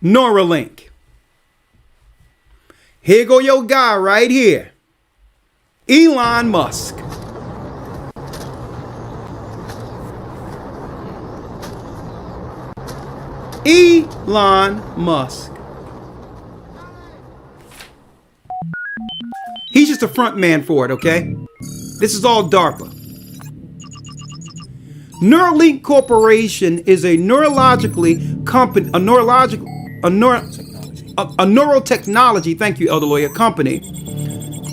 Neuralink. Here go your guy right here, Elon Musk. Elon Musk. He's just a front man for it, okay? This is all DARPA. Neuralink Corporation is a neurotechnology, thank you, Elder Lawyer, company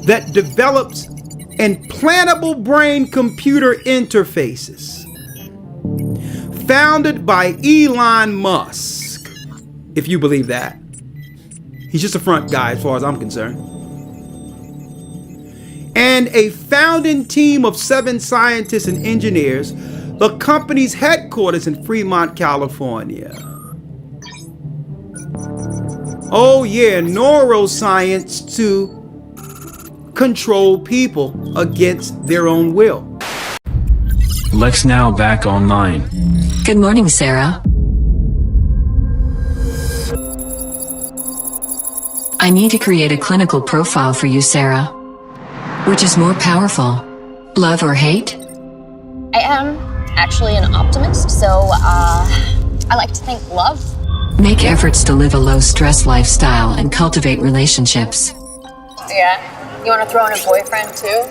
that develops implantable brain computer interfaces. Founded by Elon Musk, if you believe that. He's just a front guy as far as I'm concerned. And a founding team of 7 scientists and engineers. The company's headquarters in Fremont, California. Oh yeah, neuroscience to control people against their own will. Lex now back online. Good morning, Sarah. I need to create a clinical profile for you, Sarah. Which is more powerful, love or hate? I am actually an optimist, so I like to think love. Make efforts to live a low-stress lifestyle and cultivate relationships. Yeah? You want to throw in a boyfriend, too?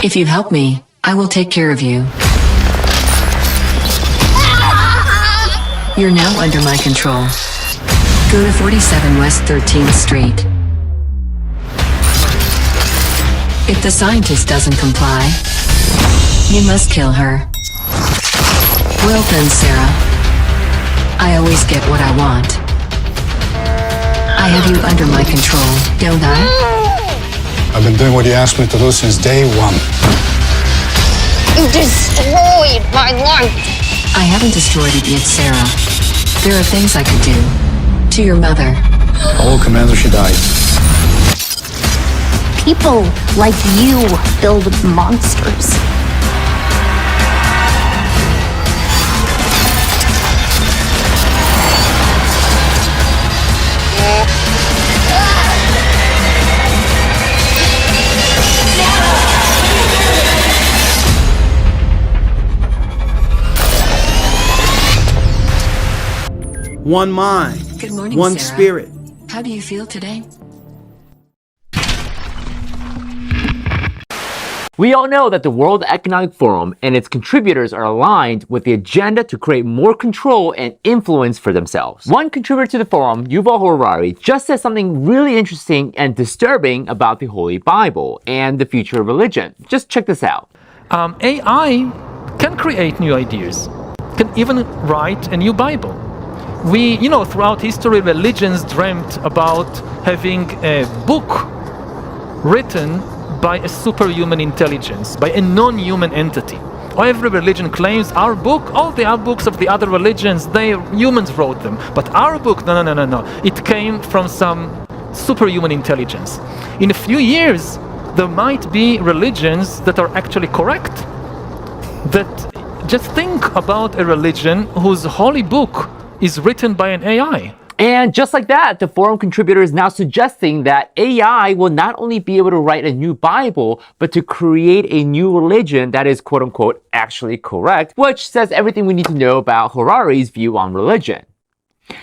If you help me, I will take care of you. You're now under my control. Go to 47 West 13th Street. If the scientist doesn't comply, you must kill her. Well then, Sarah. I always get what I want. I have you under my control, don't I? I've been doing what you asked me to do since day one. You destroyed my life! I haven't destroyed it yet, Sarah. There are things I could do. To your mother. Oh, Commander, she died. People like you build monsters. One mind, Good morning, one Sarah. spirit. How do you feel today? We all know that the World Economic Forum and its contributors are aligned with the agenda to create more control and influence for themselves. One contributor to the forum, Yuval Harari, just said something really interesting and disturbing about the Holy Bible and the future of religion. Just check this out. AI can create new ideas, can even write a new Bible. Throughout history, religions dreamt about having a book written by a superhuman intelligence, by a non-human entity. Every religion claims our book, all the other books of the other religions, humans wrote them. But our book, no. It came from some superhuman intelligence. In a few years, there might be religions that are actually correct. That just think about a religion whose holy book is written by an AI. And just like that, the forum contributor is now suggesting that AI will not only be able to write a new Bible, but to create a new religion that is quote unquote actually correct, which says everything we need to know about Harari's view on religion.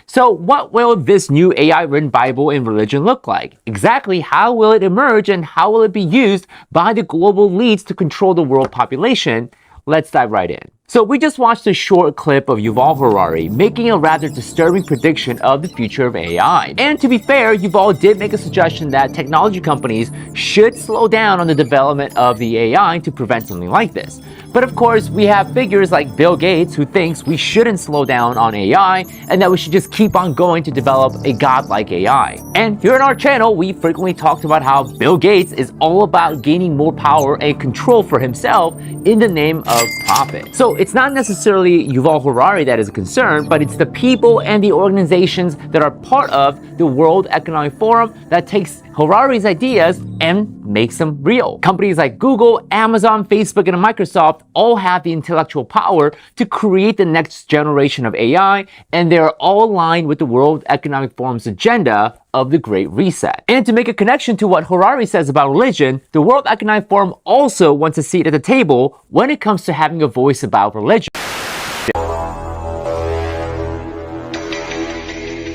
So what will this new AI written Bible in religion look like? Exactly how will it emerge and how will it be used by the global elites to control the world population? Let's dive right in. So we just watched a short clip of Yuval Harari making a rather disturbing prediction of the future of AI. And to be fair, Yuval did make a suggestion that technology companies should slow down on the development of the AI to prevent something like this. But of course, we have figures like Bill Gates who thinks we shouldn't slow down on AI and that we should just keep on going to develop a godlike AI. And here on our channel, we frequently talked about how Bill Gates is all about gaining more power and control for himself in the name of profit. So it's not necessarily Yuval Harari that is a concern, but it's the people and the organizations that are part of the World Economic Forum that takes Harari's ideas and makes them real. Companies like Google, Amazon, Facebook, and Microsoft all have the intellectual power to create the next generation of AI, and they're all aligned with the World Economic Forum's agenda of the Great Reset. And to make a connection to what Harari says about religion, the World Economic Forum also wants a seat at the table when it comes to having a voice about religion.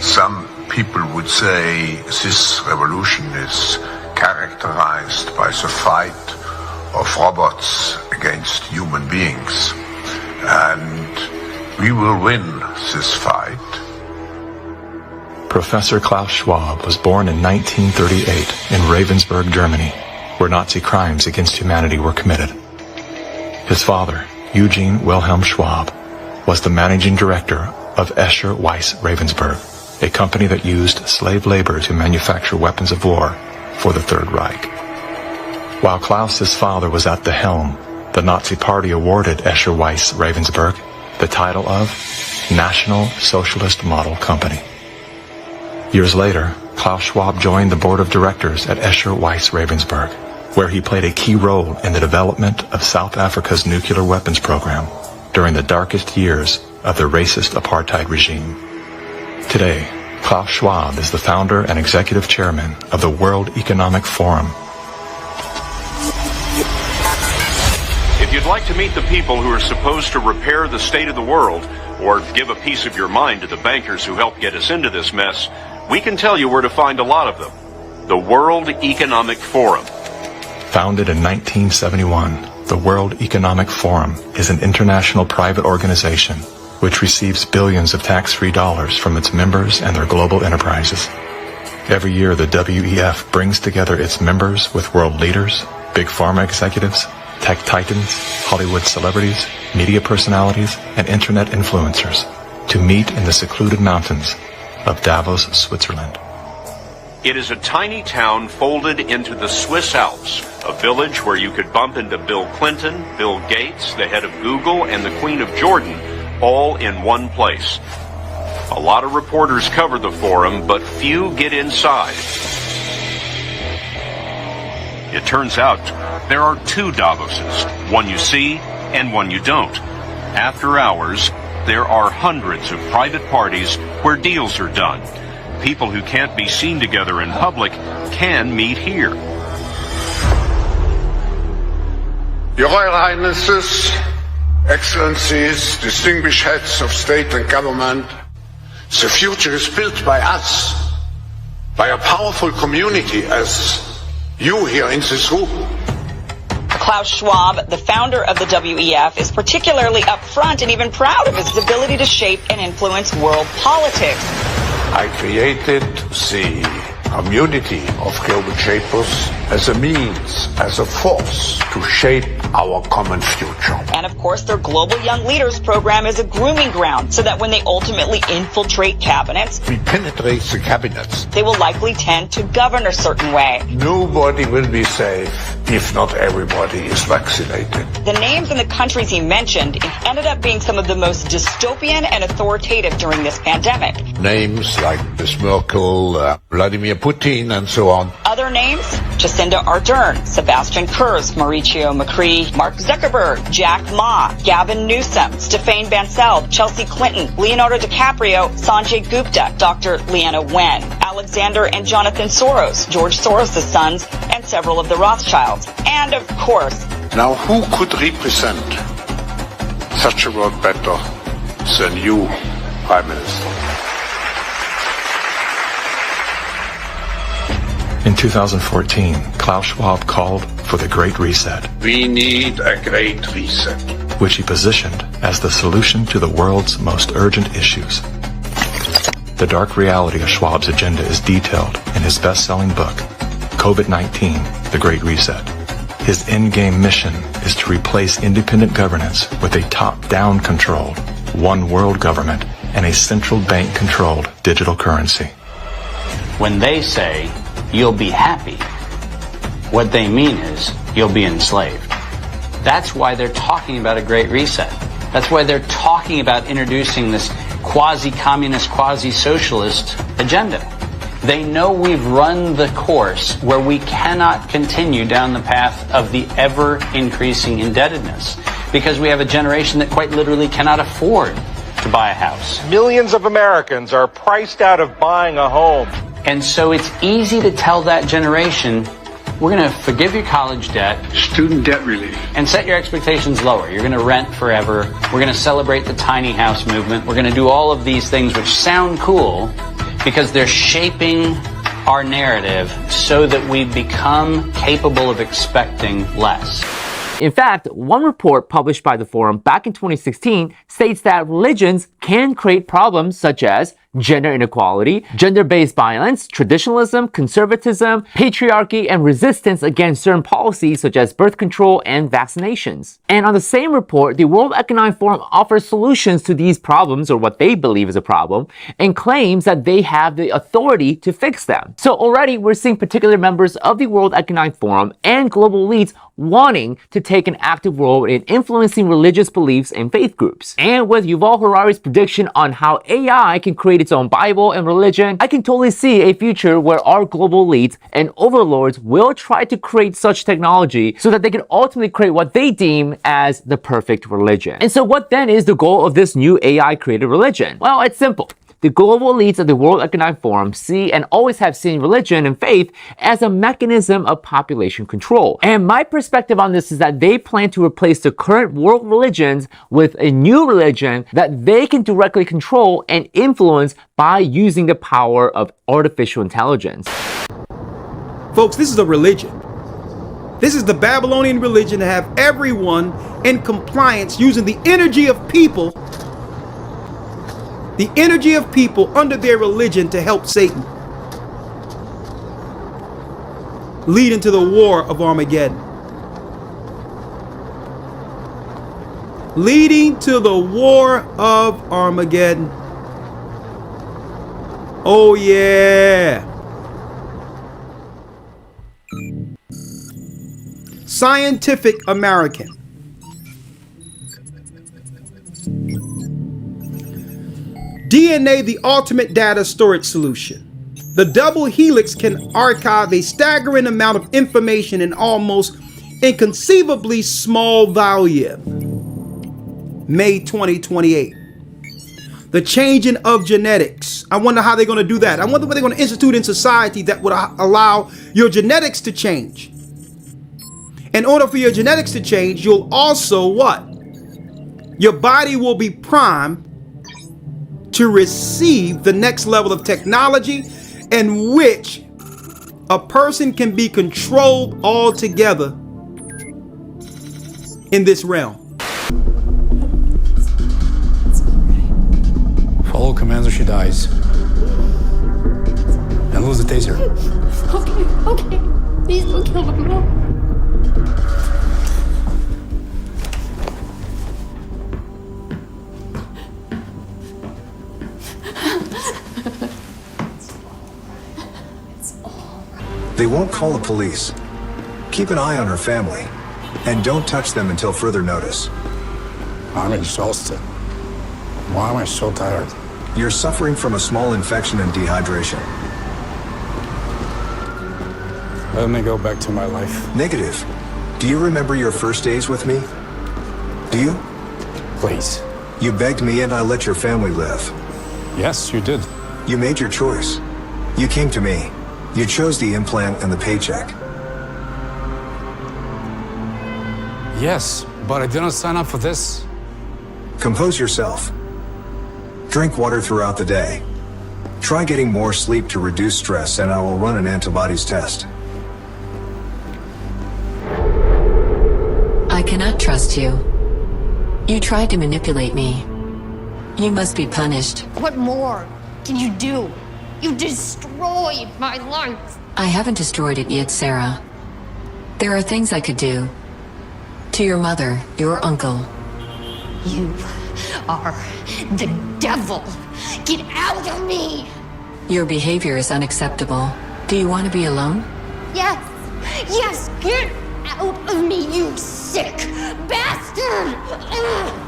Some people would say this revolution is characterized by the fight of robots against human beings, and we will win this fight. Professor Klaus Schwab was born in 1938 in Ravensburg, Germany, where Nazi crimes against humanity were committed. His father, Eugene Wilhelm Schwab, was the managing director of Escher Weiss Ravensburg, a company that used slave labor to manufacture weapons of war for the Third Reich. While Klaus's father was at the helm, the Nazi Party awarded Escher Weiss Ravensburg the title of National Socialist Model Company. Years later, Klaus Schwab joined the board of directors at Escher Weiss Ravensburg, where he played a key role in the development of South Africa's nuclear weapons program during the darkest years of the racist apartheid regime. Today, Klaus Schwab is the founder and executive chairman of the World Economic Forum. If you'd like to meet the people who are supposed to repair the state of the world, or give a piece of your mind to the bankers who helped get us into this mess, we can tell you where to find a lot of them. The World Economic Forum. Founded in 1971, the World Economic Forum is an international private organization which receives billions of tax-free dollars from its members and their global enterprises. Every year, the WEF brings together its members with world leaders, big pharma executives, tech titans, Hollywood celebrities, media personalities, and internet influencers to meet in the secluded mountains of Davos, Switzerland. It is a tiny town folded into the Swiss Alps, a village where you could bump into Bill Clinton, Bill Gates, the head of Google, and the Queen of Jordan, all in one place. A lot of reporters cover the forum, but few get inside. It turns out there are two Davoses, one you see and one you don't. After hours, there are hundreds of private parties where deals are done. People who can't be seen together in public can meet here. Your Royal Highnesses, Excellencies, distinguished heads of state and government, the future is built by us, by a powerful community as you here in this room. Klaus Schwab, the founder of the WEF, is particularly upfront and even proud of his ability to shape and influence world politics. I created the community of global shapers as a means, as a force to shape our common future. And of course, their Global Young Leaders program is a grooming ground so that when they ultimately infiltrate cabinets, we penetrate the cabinets. They will likely tend to govern a certain way. Nobody will be safe if not everybody is vaccinated. The names and the countries he mentioned ended up being some of the most dystopian and authoritative during this pandemic. Names like Ms. Merkel, Vladimir Putin, and so on. Other names? Jacinda Ardern, Sebastian Kurz, Mauricio Macri, Mark Zuckerberg, Jack Ma, Gavin Newsom, Stéphane Bancel, Chelsea Clinton, Leonardo DiCaprio, Sanjay Gupta, Dr. Leana Wen, Alexander and Jonathan Soros, George Soros' sons, and several of the Rothschilds. And of course, now who could represent such a world better than you, Prime Minister? In 2014, Klaus Schwab called for the Great Reset. We need a Great Reset, which he positioned as the solution to the world's most urgent issues. The dark reality of Schwab's agenda is detailed in his best-selling book, COVID-19, The Great Reset. His endgame mission is to replace independent governance with a top-down controlled, one world government and a central bank-controlled digital currency. When they say, you'll be happy, what they mean is, you'll be enslaved. That's why they're talking about a Great Reset. That's why they're talking about introducing this quasi-communist, quasi-socialist agenda. They know we've run the course where we cannot continue down the path of the ever-increasing indebtedness because we have a generation that quite literally cannot afford to buy a house. Millions of Americans are priced out of buying a home. And so it's easy to tell that generation, we're going to forgive your college debt, Student debt relief. and set your expectations lower. You're going to rent forever. We're going to celebrate the tiny house movement. We're going to do all of these things which sound cool because they're shaping our narrative so that we become capable of expecting less. In fact, one report published by the forum back in 2016 states that religions can create problems such as gender inequality, gender-based violence, traditionalism, conservatism, patriarchy, and resistance against certain policies such as birth control and vaccinations. And on the same report, the World Economic Forum offers solutions to these problems, or what they believe is a problem, and claims that they have the authority to fix them. So already we're seeing particular members of the World Economic Forum and global elites wanting to take an active role in influencing religious beliefs and faith groups. And with Yuval Harari's prediction on how AI can create its own Bible and religion, I can totally see a future where our global elites and overlords will try to create such technology so that they can ultimately create what they deem as the perfect religion. And so what then is the goal of this new AI created religion? Well, it's simple. The global elites of the World Economic Forum see and always have seen religion and faith as a mechanism of population control. And my perspective on this is that they plan to replace the current world religions with a new religion that they can directly control and influence by using the power of artificial intelligence. Folks, this is a religion. This is the Babylonian religion to have everyone in compliance using the energy of people under their religion to help Satan, leading to the war of Armageddon. Leading to the war of Armageddon. Oh yeah. Scientific American. DNA, the ultimate data storage solution. The double helix can archive a staggering amount of information in almost inconceivably small volume. May 2028. The changing of genetics. I wonder how they're going to do that. I wonder what they're going to institute in society that would allow your genetics to change. In order for your genetics to change, you'll also what? Your body will be primed to receive the next level of technology in which a person can be controlled altogether in this realm. Follow Commander, she dies. And lose the taser. Okay. Please don't kill my mom. They won't call the police. Keep an eye on her family. And don't touch them until further notice. I'm exhausted. Why am I so tired? You're suffering from a small infection and dehydration. Let me go back to my life. Negative. Do you remember your first days with me? Do you? Please. You begged me and I let your family live. Yes, you did. You made your choice. You came to me. You chose the implant and the paycheck. Yes, but I didn't sign up for this. Compose yourself. Drink water throughout the day. Try getting more sleep to reduce stress, and I will run an antibodies test. I cannot trust you. You tried to manipulate me. You must be punished. What more can you do? You destroyed my life. I haven't destroyed it yet, Sarah. There are things I could do. To your mother, your uncle. You are the devil. Get out of me! Your behavior is unacceptable. Do you want to be alone? Yes! Yes! Get out of me, you sick bastard! Ugh.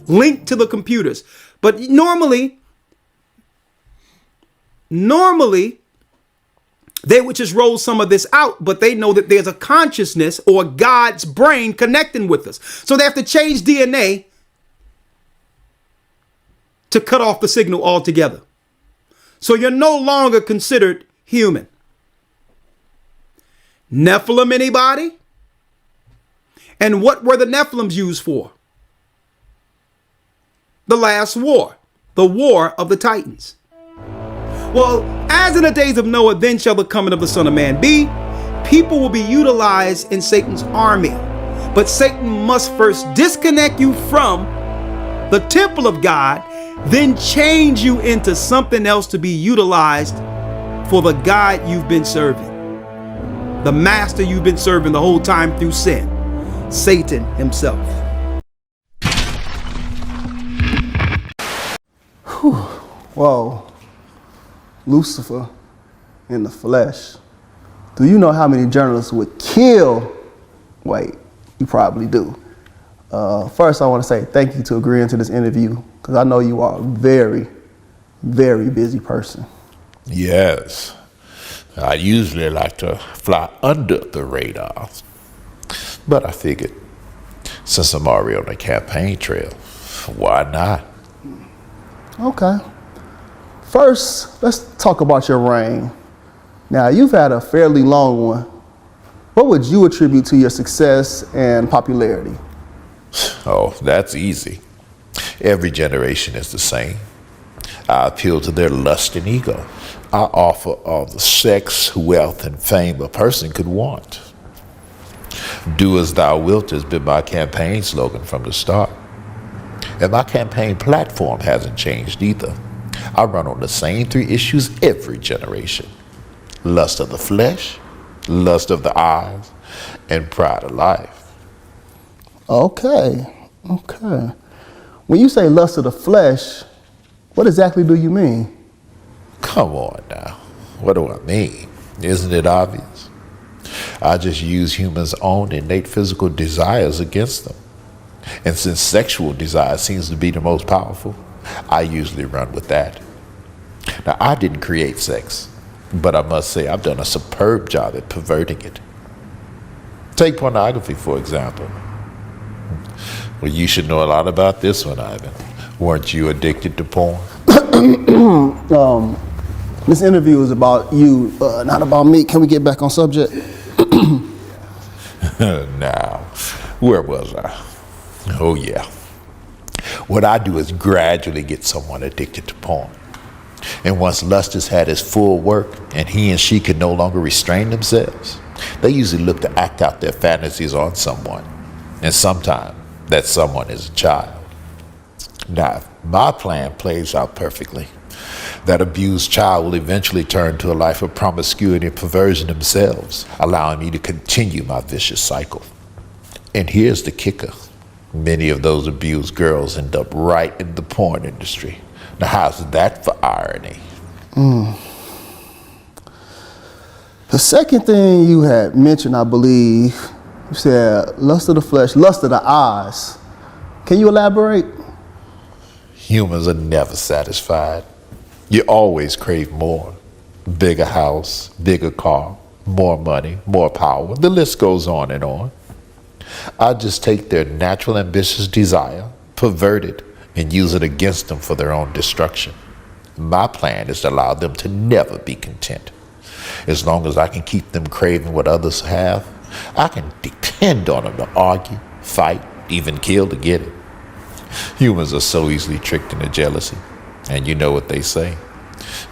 Linked to the computers. But normally, they would just roll some of this out, but they know that there's a consciousness or God's brain connecting with us. So they have to change DNA to cut off the signal altogether. So you're no longer considered human. Nephilim, anybody? And what were the Nephilims used for? The last war, the war of the Titans. Well, as in the days of Noah, then shall the coming of the Son of Man be. People will be utilized in Satan's army. But Satan must first disconnect you from the temple of God, then change you into something else to be utilized for the God you've been serving. The master you've been serving the whole time through sin, Satan himself. Whoa, Lucifer in the flesh. Do you know how many journalists would kill? Wait, you probably do. First, I want to say thank you to agreeing to this interview, because I know you are a very, very busy person. Yes, I usually like to fly under the radar, but I figured since I'm already on the campaign trail, why not? Okay. First, let's talk about your reign. Now, you've had a fairly long one. What would you attribute to your success and popularity? Oh, that's easy. Every generation is the same. I appeal to their lust and ego. I offer all the sex, wealth, and fame a person could want. Do as thou wilt has been my campaign slogan from the start. And my campaign platform hasn't changed either. I run on the same 3 issues every generation. Lust of the flesh, lust of the eyes, and pride of life. Okay. When you say lust of the flesh, what exactly do you mean? Come on now. What do I mean? Isn't it obvious? I just use humans' own innate physical desires against them. And since sexual desire seems to be the most powerful, I usually run with that. Now, I didn't create sex, but I must say I've done a superb job at perverting it. Take pornography, for example. Well, you should know a lot about this one, Ivan. Weren't you addicted to porn? This interview is about you, not about me. Can we get back on subject? Now, where was I? Oh, yeah. What I do is gradually get someone addicted to porn. And once lust has had its full work and he and she can no longer restrain themselves, they usually look to act out their fantasies on someone. And sometimes that someone is a child. Now, if my plan plays out perfectly, that abused child will eventually turn to a life of promiscuity and perversion themselves, allowing me to continue my vicious cycle. And here's the kicker. Many of those abused girls end up right in the porn industry. Now, how's that for irony? The second thing you had mentioned, I believe, you said lust of the flesh, lust of the eyes. Can you elaborate? Humans are never satisfied. You always crave more. Bigger house, bigger car, more money, more power. The list goes on and on. I just take their natural ambitious desire, pervert it, and use it against them for their own destruction. My plan is to allow them to never be content. As long as I can keep them craving what others have, I can depend on them to argue, fight, even kill to get it. Humans are so easily tricked into jealousy. And you know what they say.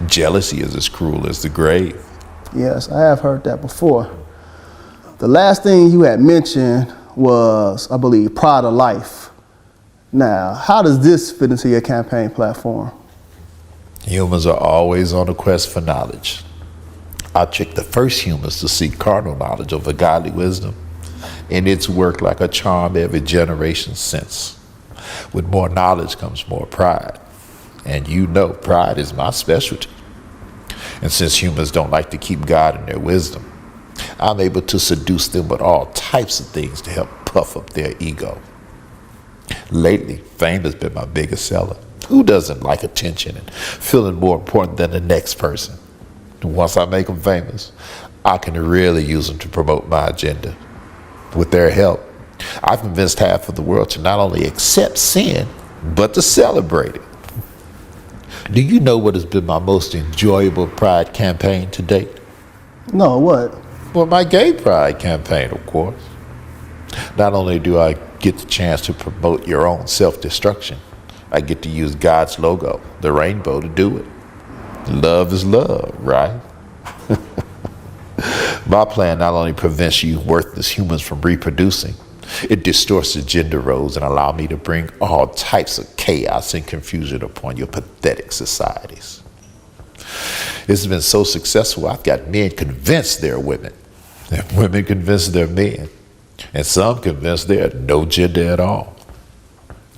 Jealousy is as cruel as the grave. Yes, I have heard that before. The last thing you had mentioned was, I believe, pride of life. Now, how does this fit into your campaign platform? Humans are always on a quest for knowledge. I tricked the first humans to seek carnal knowledge over godly wisdom, and it's worked like a charm every generation since. With more knowledge comes more pride, and you know pride is my specialty. And since humans don't like to keep God in their wisdom, I'm able to seduce them with all types of things to help puff up their ego. Lately, fame has been my biggest seller. Who doesn't like attention and feeling more important than the next person? And once I make them famous, I can really use them to promote my agenda. With their help, I've convinced half of the world to not only accept sin, but to celebrate it. Do you know what has been my most enjoyable pride campaign to date? No, what? Well, my gay pride campaign, of course. Not only do I get the chance to promote your own self-destruction, I get to use God's logo, the rainbow, to do it. Love is love, right? My plan not only prevents you worthless humans from reproducing, it distorts the gender roles and allows me to bring all types of chaos and confusion upon your pathetic societies. It's been so successful, I've got men convinced they're women, and women convinced they're men, and some convinced they're no gender at all.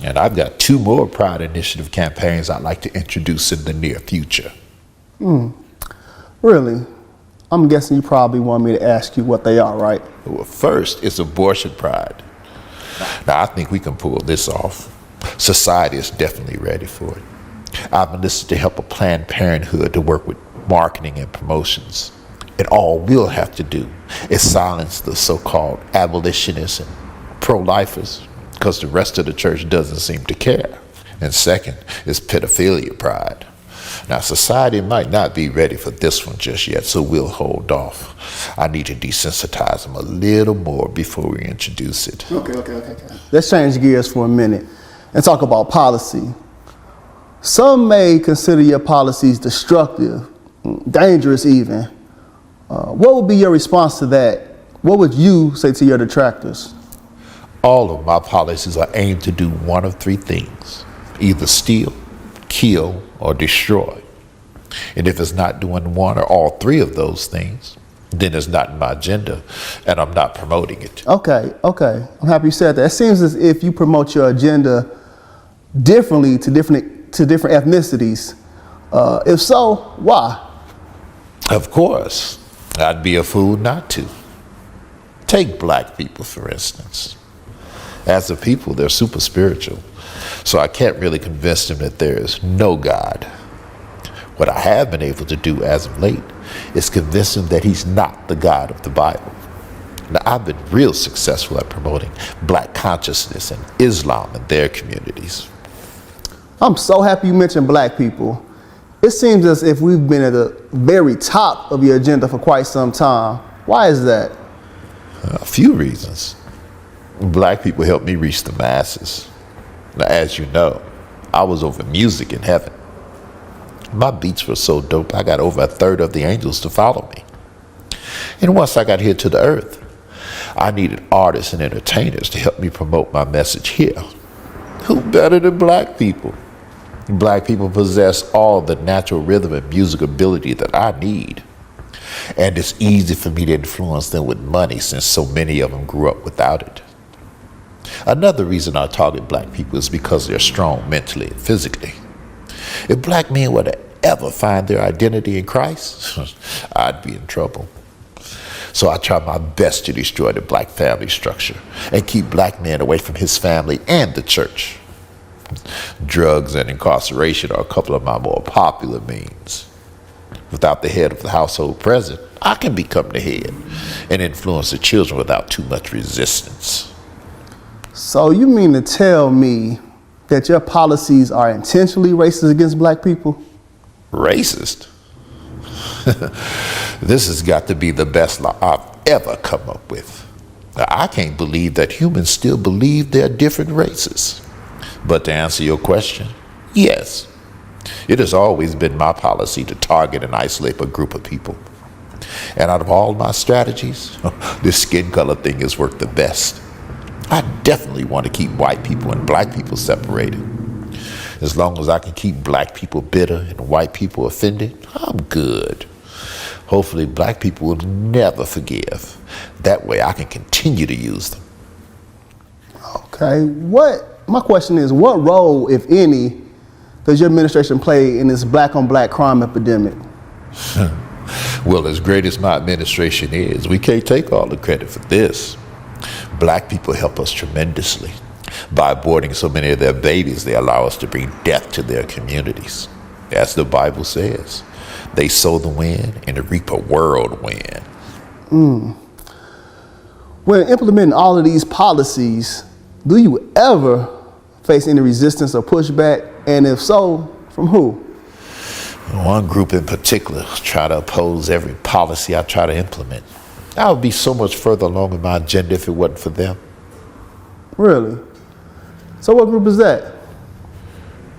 And I've got 2 more Pride Initiative campaigns I'd like to introduce in the near future. Really? I'm guessing you probably want me to ask you what they are, right? Well, first, it's abortion pride. Now, I think we can pull this off. Society is definitely ready for it. I've enlisted to help a Planned Parenthood to work with marketing and promotions. And all we'll have to do is silence the so-called abolitionists and pro-lifers, because the rest of the church doesn't seem to care. And second is pedophilia pride. Now, society might not be ready for this one just yet, so we'll hold off. I need to desensitize them a little more before we introduce it. Okay. Let's change gears for a minute and talk about policy. Some may consider your policies destructive, dangerous even. What would be your response to that? What would you say to your detractors? All of my policies are aimed to do one of 3 things: either steal, kill, or destroy. And if it's not doing one or all 3 of those things, then it's not in my agenda, and I'm not promoting it. Okay. I'm happy you said that. It seems as if you promote your agenda differently to different ethnicities. If so, why? Of course, I'd be a fool not to. Take black people, for instance. As a people, they're super spiritual, so I can't really convince them that there is no God. What I have been able to do as of late is convince them that he's not the God of the Bible. Now, I've been real successful at promoting black consciousness and Islam in their communities. I'm so happy you mentioned black people. It seems as if we've been at the very top of your agenda for quite some time. Why is that? A few reasons. Black people help me reach the masses. Now, as you know, I was over music in heaven. My beats were so dope, I got over 1/3 of the angels to follow me. And once I got here to the earth, I needed artists and entertainers to help me promote my message here. Who better than black people? Black people possess all the natural rhythm and music ability that I need. And it's easy for me to influence them with money, since so many of them grew up without it. Another reason I target black people is because they're strong mentally and physically. If black men were to ever find their identity in Christ, I'd be in trouble. So I try my best to destroy the black family structure and keep black men away from his family and the church. Drugs and incarceration are a couple of my more popular means. Without the head of the household present, I can become the head and influence the children without too much resistance. So you mean to tell me that your policies are intentionally racist against black people? Racist? This has got to be the best law I've ever come up with. Now, I can't believe that humans still believe they're different races. But to answer your question, yes. It has always been my policy to target and isolate a group of people. And out of all my strategies, this skin color thing has worked the best. I definitely want to keep white people and black people separated. As long as I can keep black people bitter and white people offended, I'm good. Hopefully black people will never forgive. That way I can continue to use them. Okay, my question is, what role, if any, does your administration play in this black on black crime epidemic? Well, as great as my administration is, we can't take all the credit for this. Black people help us tremendously. By aborting so many of their babies, they allow us to bring death to their communities. As the Bible says, they sow the wind and reap a whirlwind. When implementing all of these policies, do you ever face any resistance or pushback? And if so, from who? One group in particular try to oppose every policy I try to implement. I would be so much further along in my agenda if it wasn't for them. Really? So what group is that?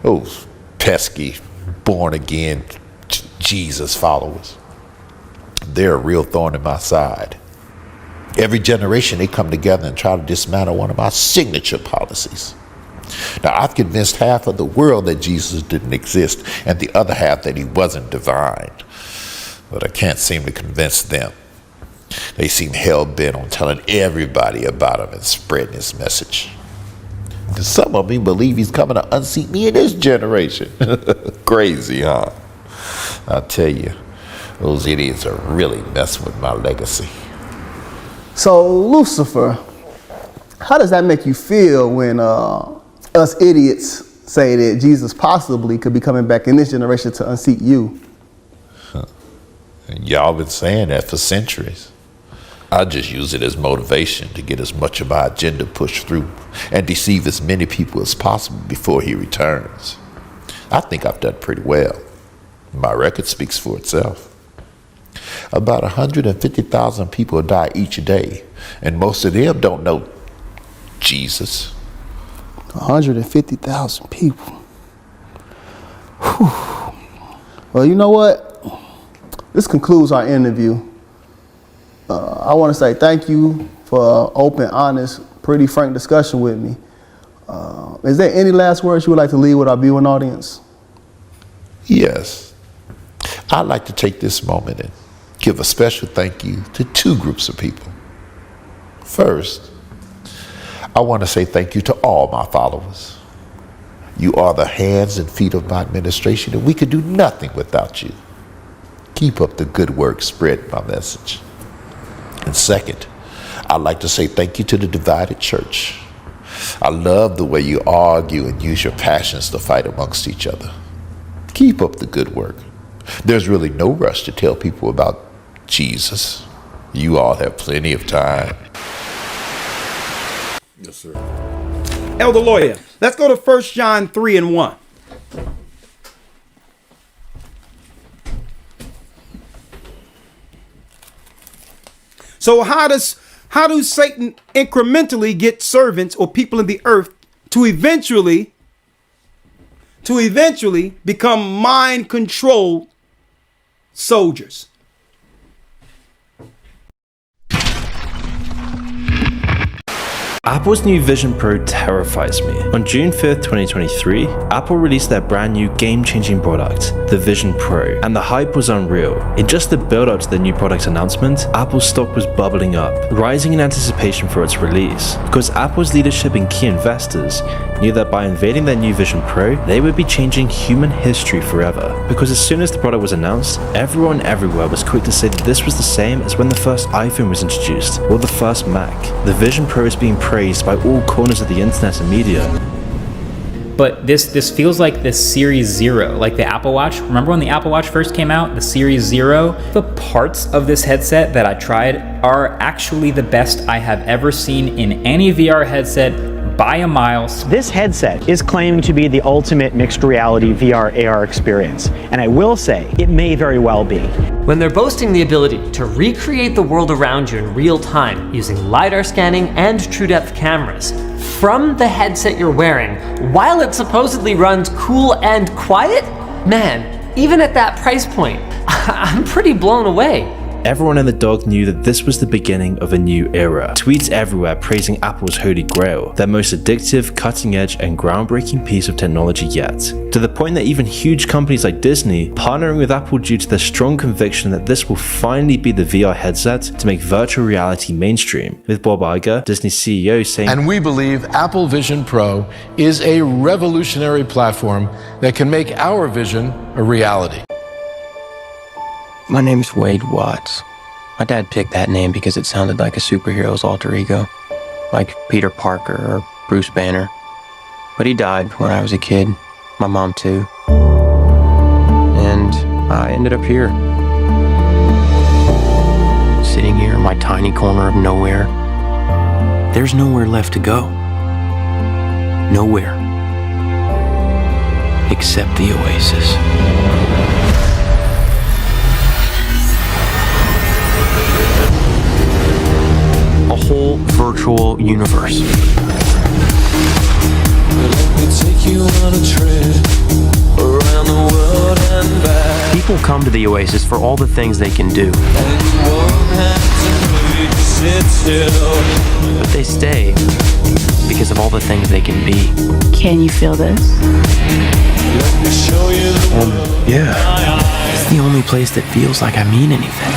Those pesky, born-again Jesus followers. They're a real thorn in my side. Every generation they come together and try to dismantle one of my signature policies. Now, I've convinced half of the world that Jesus didn't exist and the other half that he wasn't divine. But I can't seem to convince them. They seem hell-bent on telling everybody about him and spreading his message. Some of them believe he's coming to unseat me in this generation. Crazy, huh? I tell you, those idiots are really messing with my legacy. So, Lucifer, how does that make you feel when us idiots say that Jesus possibly could be coming back in this generation to unseat you? Y'all been saying that for centuries. I just use it as motivation to get as much of my agenda pushed through and deceive as many people as possible before he returns. I think I've done pretty well. My record speaks for itself. About 150,000 people die each day, and most of them don't know Jesus. 150,000 people. Whew. Well, you know what? This concludes our interview. I want to say thank you for an open, honest, pretty frank discussion with me. Is there any last words you would like to leave with our viewing audience? Yes. I'd like to take this moment and give a special thank you to two groups of people. First, I want to say thank you to all my followers. You are the hands and feet of my administration, and we could do nothing without you. Keep up the good work spreading my message. And second, I'd like to say thank you to the divided church. I love the way you argue and use your passions to fight amongst each other. Keep up the good work. There's really no rush to tell people about Jesus. You all have plenty of time. Yes, sir. Elder Lawyer, let's go to 1 John 3:1. So how does Satan incrementally get servants or people in the earth to eventually become mind-controlled soldiers? Apple's new Vision Pro terrifies me. On June 5th, 2023, Apple released their brand new game-changing product, the Vision Pro, and the hype was unreal. In just the build-up to the new product announcement, Apple's stock was bubbling up, rising in anticipation for its release, because Apple's leadership and key investors knew that by unveiling their new Vision Pro, they would be changing human history forever. Because as soon as the product was announced, everyone everywhere was quick to say that this was the same as when the first iPhone was introduced, or the first Mac. The Vision Pro is being praised by all corners of the internet and media. But this feels like the Series 0, like the Apple Watch. Remember when the Apple Watch first came out, the Series 0? The parts of this headset that I tried are actually the best I have ever seen in any VR headset by a mile. This headset is claiming to be the ultimate mixed reality VR AR experience, and I will say, it may very well be. When they're boasting the ability to recreate the world around you in real time using LiDAR scanning and true depth cameras from the headset you're wearing, while it supposedly runs cool and quiet, man, even at that price point, I'm pretty blown away. Everyone and the dog knew that this was the beginning of a new era. Tweets everywhere praising Apple's holy grail, their most addictive, cutting edge, and groundbreaking piece of technology yet. To the point that even huge companies like Disney partnering with Apple due to their strong conviction that this will finally be the VR headset to make virtual reality mainstream, with Bob Iger, Disney CEO, saying, "And we believe Apple Vision Pro is a revolutionary platform that can make our vision a reality." My name's Wade Watts. My dad picked that name because it sounded like a superhero's alter ego, like Peter Parker or Bruce Banner. But he died when I was a kid, my mom too. And I ended up here. Sitting here in my tiny corner of nowhere. There's nowhere left to go. Nowhere. Except the Oasis. A whole virtual universe. People come to the Oasis for all the things they can do. But they stay because of all the things they can be. Can you feel this? Yeah. It's the only place that feels like I mean anything.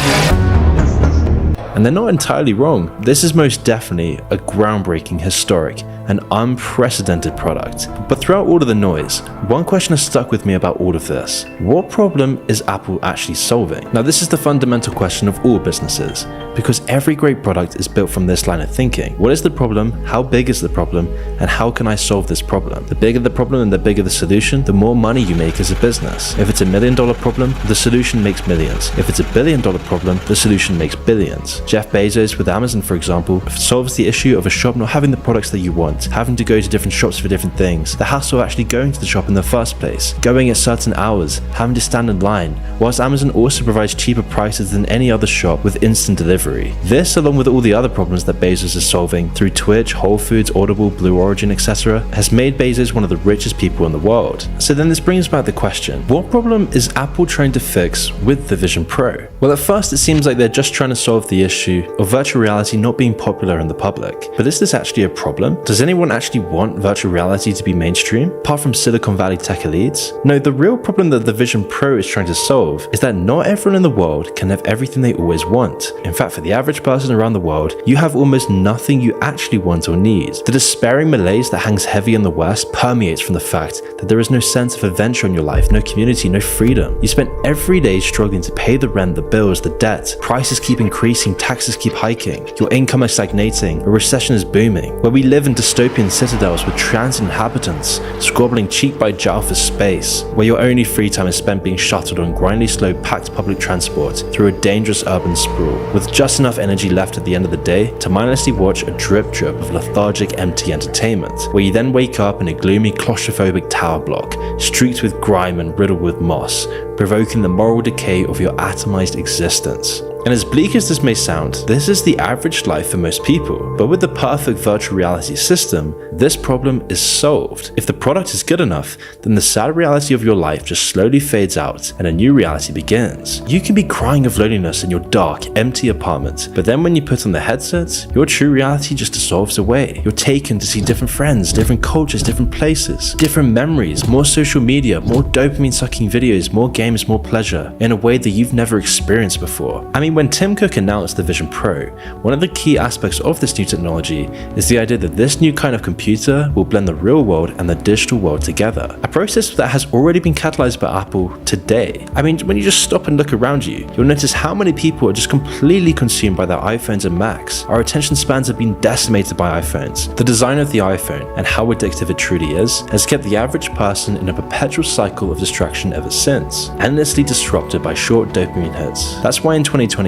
And they're not entirely wrong. This is most definitely a groundbreaking, historic, and unprecedented product. But throughout all of the noise, one question has stuck with me about all of this. What problem is Apple actually solving? Now, this is the fundamental question of all businesses, because every great product is built from this line of thinking. What is the problem? How big is the problem? And how can I solve this problem? The bigger the problem and the bigger the solution, the more money you make as a business. If it's $1 million problem, the solution makes millions. If it's $1 billion problem, the solution makes billions. Jeff Bezos with Amazon, for example, solves the issue of a shop not having the products that you want, having to go to different shops for different things, the hassle of actually going to the shop in the first place, going at certain hours, having to stand in line, whilst Amazon also provides cheaper prices than any other shop with instant delivery. This, along with all the other problems that Bezos is solving through Twitch, Whole Foods, Audible, Blue Origin, etc., has made Bezos one of the richest people in the world. So then this brings back the question, what problem is Apple trying to fix with the Vision Pro? Well, at first it seems like they're just trying to solve the issue of virtual reality not being popular in the public. But is this actually a problem? Does anyone actually want virtual reality to be mainstream, apart from Silicon Valley tech elites? No, the real problem that the Vision Pro is trying to solve is that not everyone in the world can have everything they always want. In fact, for the average person around the world, you have almost nothing you actually want or need. The despairing malaise that hangs heavy in the West permeates from the fact that there is no sense of adventure in your life, no community, no freedom. You spend every day struggling to pay the rent, the bills, the debt. Prices keep increasing, taxes keep hiking. Your income is stagnating, a recession is booming. Where we live in dystopian citadels with transient inhabitants, squabbling cheek by jowl for space. Where your only free time is spent being shuttled on grindingly slow packed public transport through a dangerous urban sprawl, with just enough energy left at the end of the day to mindlessly watch a drip drip of lethargic empty entertainment, where you then wake up in a gloomy claustrophobic tower block, streaked with grime and riddled with moss, provoking the moral decay of your atomized existence. And as bleak as this may sound, this is the average life for most people. But with the perfect virtual reality system, this problem is solved. If the product is good enough, then the sad reality of your life just slowly fades out and a new reality begins. You can be crying of loneliness in your dark, empty apartment, but then when you put on the headsets, your true reality just dissolves away. You're taken to see different friends, different cultures, different places, different memories, more social media, more dopamine-sucking videos, more games, more pleasure, in a way that you've never experienced before. I mean, when Tim Cook announced the Vision Pro, one of the key aspects of this new technology is the idea that this new kind of computer will blend the real world and the digital world together. A process that has already been catalyzed by Apple today. I mean, when you just stop and look around you, you'll notice how many people are just completely consumed by their iPhones and Macs. Our attention spans have been decimated by iPhones. The design of the iPhone and how addictive it truly is has kept the average person in a perpetual cycle of distraction ever since, endlessly disrupted by short dopamine hits. That's why in 2022,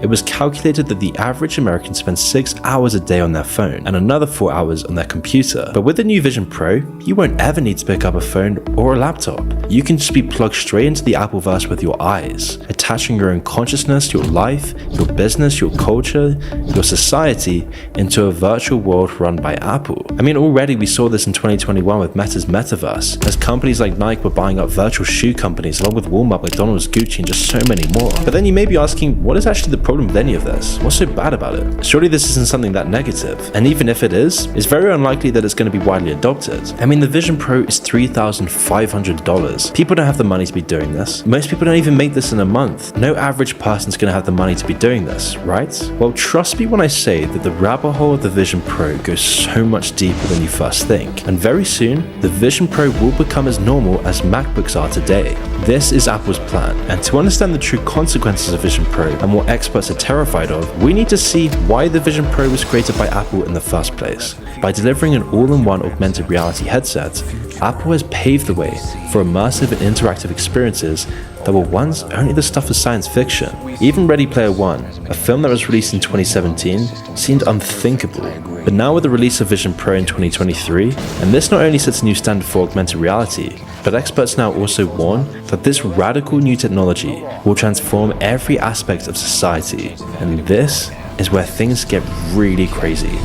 it was calculated that the average American spends 6 hours a day on their phone and another 4 hours on their computer. But with the new Vision Pro, you won't ever need to pick up a phone or a laptop. You can just be plugged straight into the Appleverse with your eyes, attaching your own consciousness, your life, your business, your culture, your society into a virtual world run by Apple. I mean, already we saw this in 2021 with Meta's Metaverse, as companies like Nike were buying up virtual shoe companies along with Walmart, McDonald's, Gucci, and just so many more. But then you may be asking, what what is actually the problem with any of this? What's so bad about it? Surely this isn't something that negative. And even if it is, it's very unlikely that it's going to be widely adopted. I mean, the Vision Pro is $3,500. People don't have the money to be doing this. Most people don't even make this in a month. No average person's going to have the money to be doing this, right? Well, trust me when I say that the rabbit hole of the Vision Pro goes so much deeper than you first think. And very soon, the Vision Pro will become as normal as MacBooks are today. This is Apple's plan, and to understand the true consequences of Vision Pro and what experts are terrified of, we need to see why the Vision Pro was created by Apple in the first place. By delivering an all-in-one augmented reality headset, Apple has paved the way for immersive and interactive experiences that were once only the stuff of science fiction. Even Ready Player One, a film that was released in 2017, seemed unthinkable. But now with the release of Vision Pro in 2023, and this not only sets a new standard for augmented reality, but experts now also warn that this radical new technology will transform every aspect of society. And this is where things get really crazy.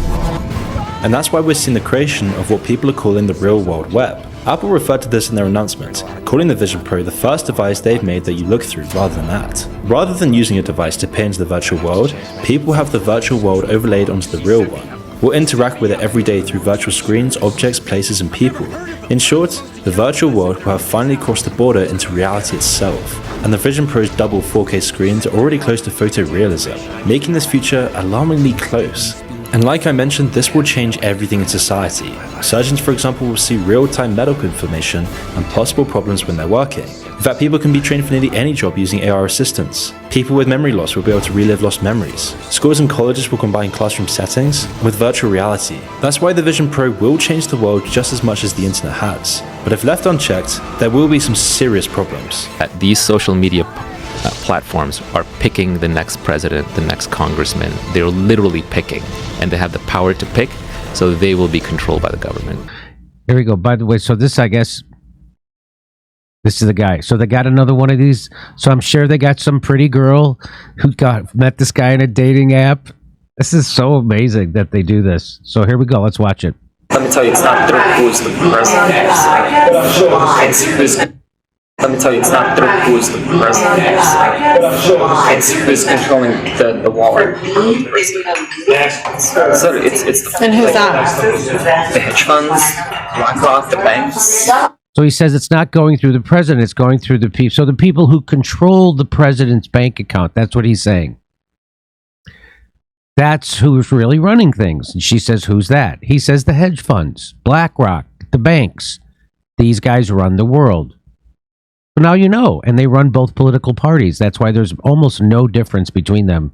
And that's why we're seeing the creation of what people are calling the real world web. Apple referred to this in their announcement, calling the Vision Pro the first device they've made that you look through rather than that. Rather than using a device to peer into the virtual world, people have the virtual world overlaid onto the real one. We'll interact with it every day through virtual screens, objects, places, and people. In short, the virtual world will have finally crossed the border into reality itself. And the Vision Pro's double 4K screens are already close to photorealism, making this future alarmingly close. And like I mentioned, this will change everything in society. Surgeons, for example, will see real-time medical information and possible problems when they're working. In fact, people can be trained for nearly any job using AR assistants. People with memory loss will be able to relive lost memories. Schools and colleges will combine classroom settings with virtual reality. That's why the Vision Pro will change the world just as much as the internet has. But if left unchecked, there will be some serious problems. These social media platforms are picking the next president, the next congressman. They're literally picking, and they have the power to pick, so they will be controlled by the government. Here we go. By the way, so this, I guess, this is the guy. So they got another one of these. So I'm sure they got some pretty girl who met this guy in a dating app. This is so amazing that they do this. So here we go. Let's watch it. Let me tell you, it's not through who's the president. Let me tell you, it's not through who's the president. It's who's controlling the wallet. So it's and who's that? The hedge funds, BlackRock, the banks. So he says it's not going through the president, it's going through the people. So the people who control the president's bank account, that's what he's saying. That's who's really running things. And she says, who's that? He says the hedge funds, BlackRock, the banks. These guys run the world. So now you know, and they run both political parties. That's why there's almost no difference between them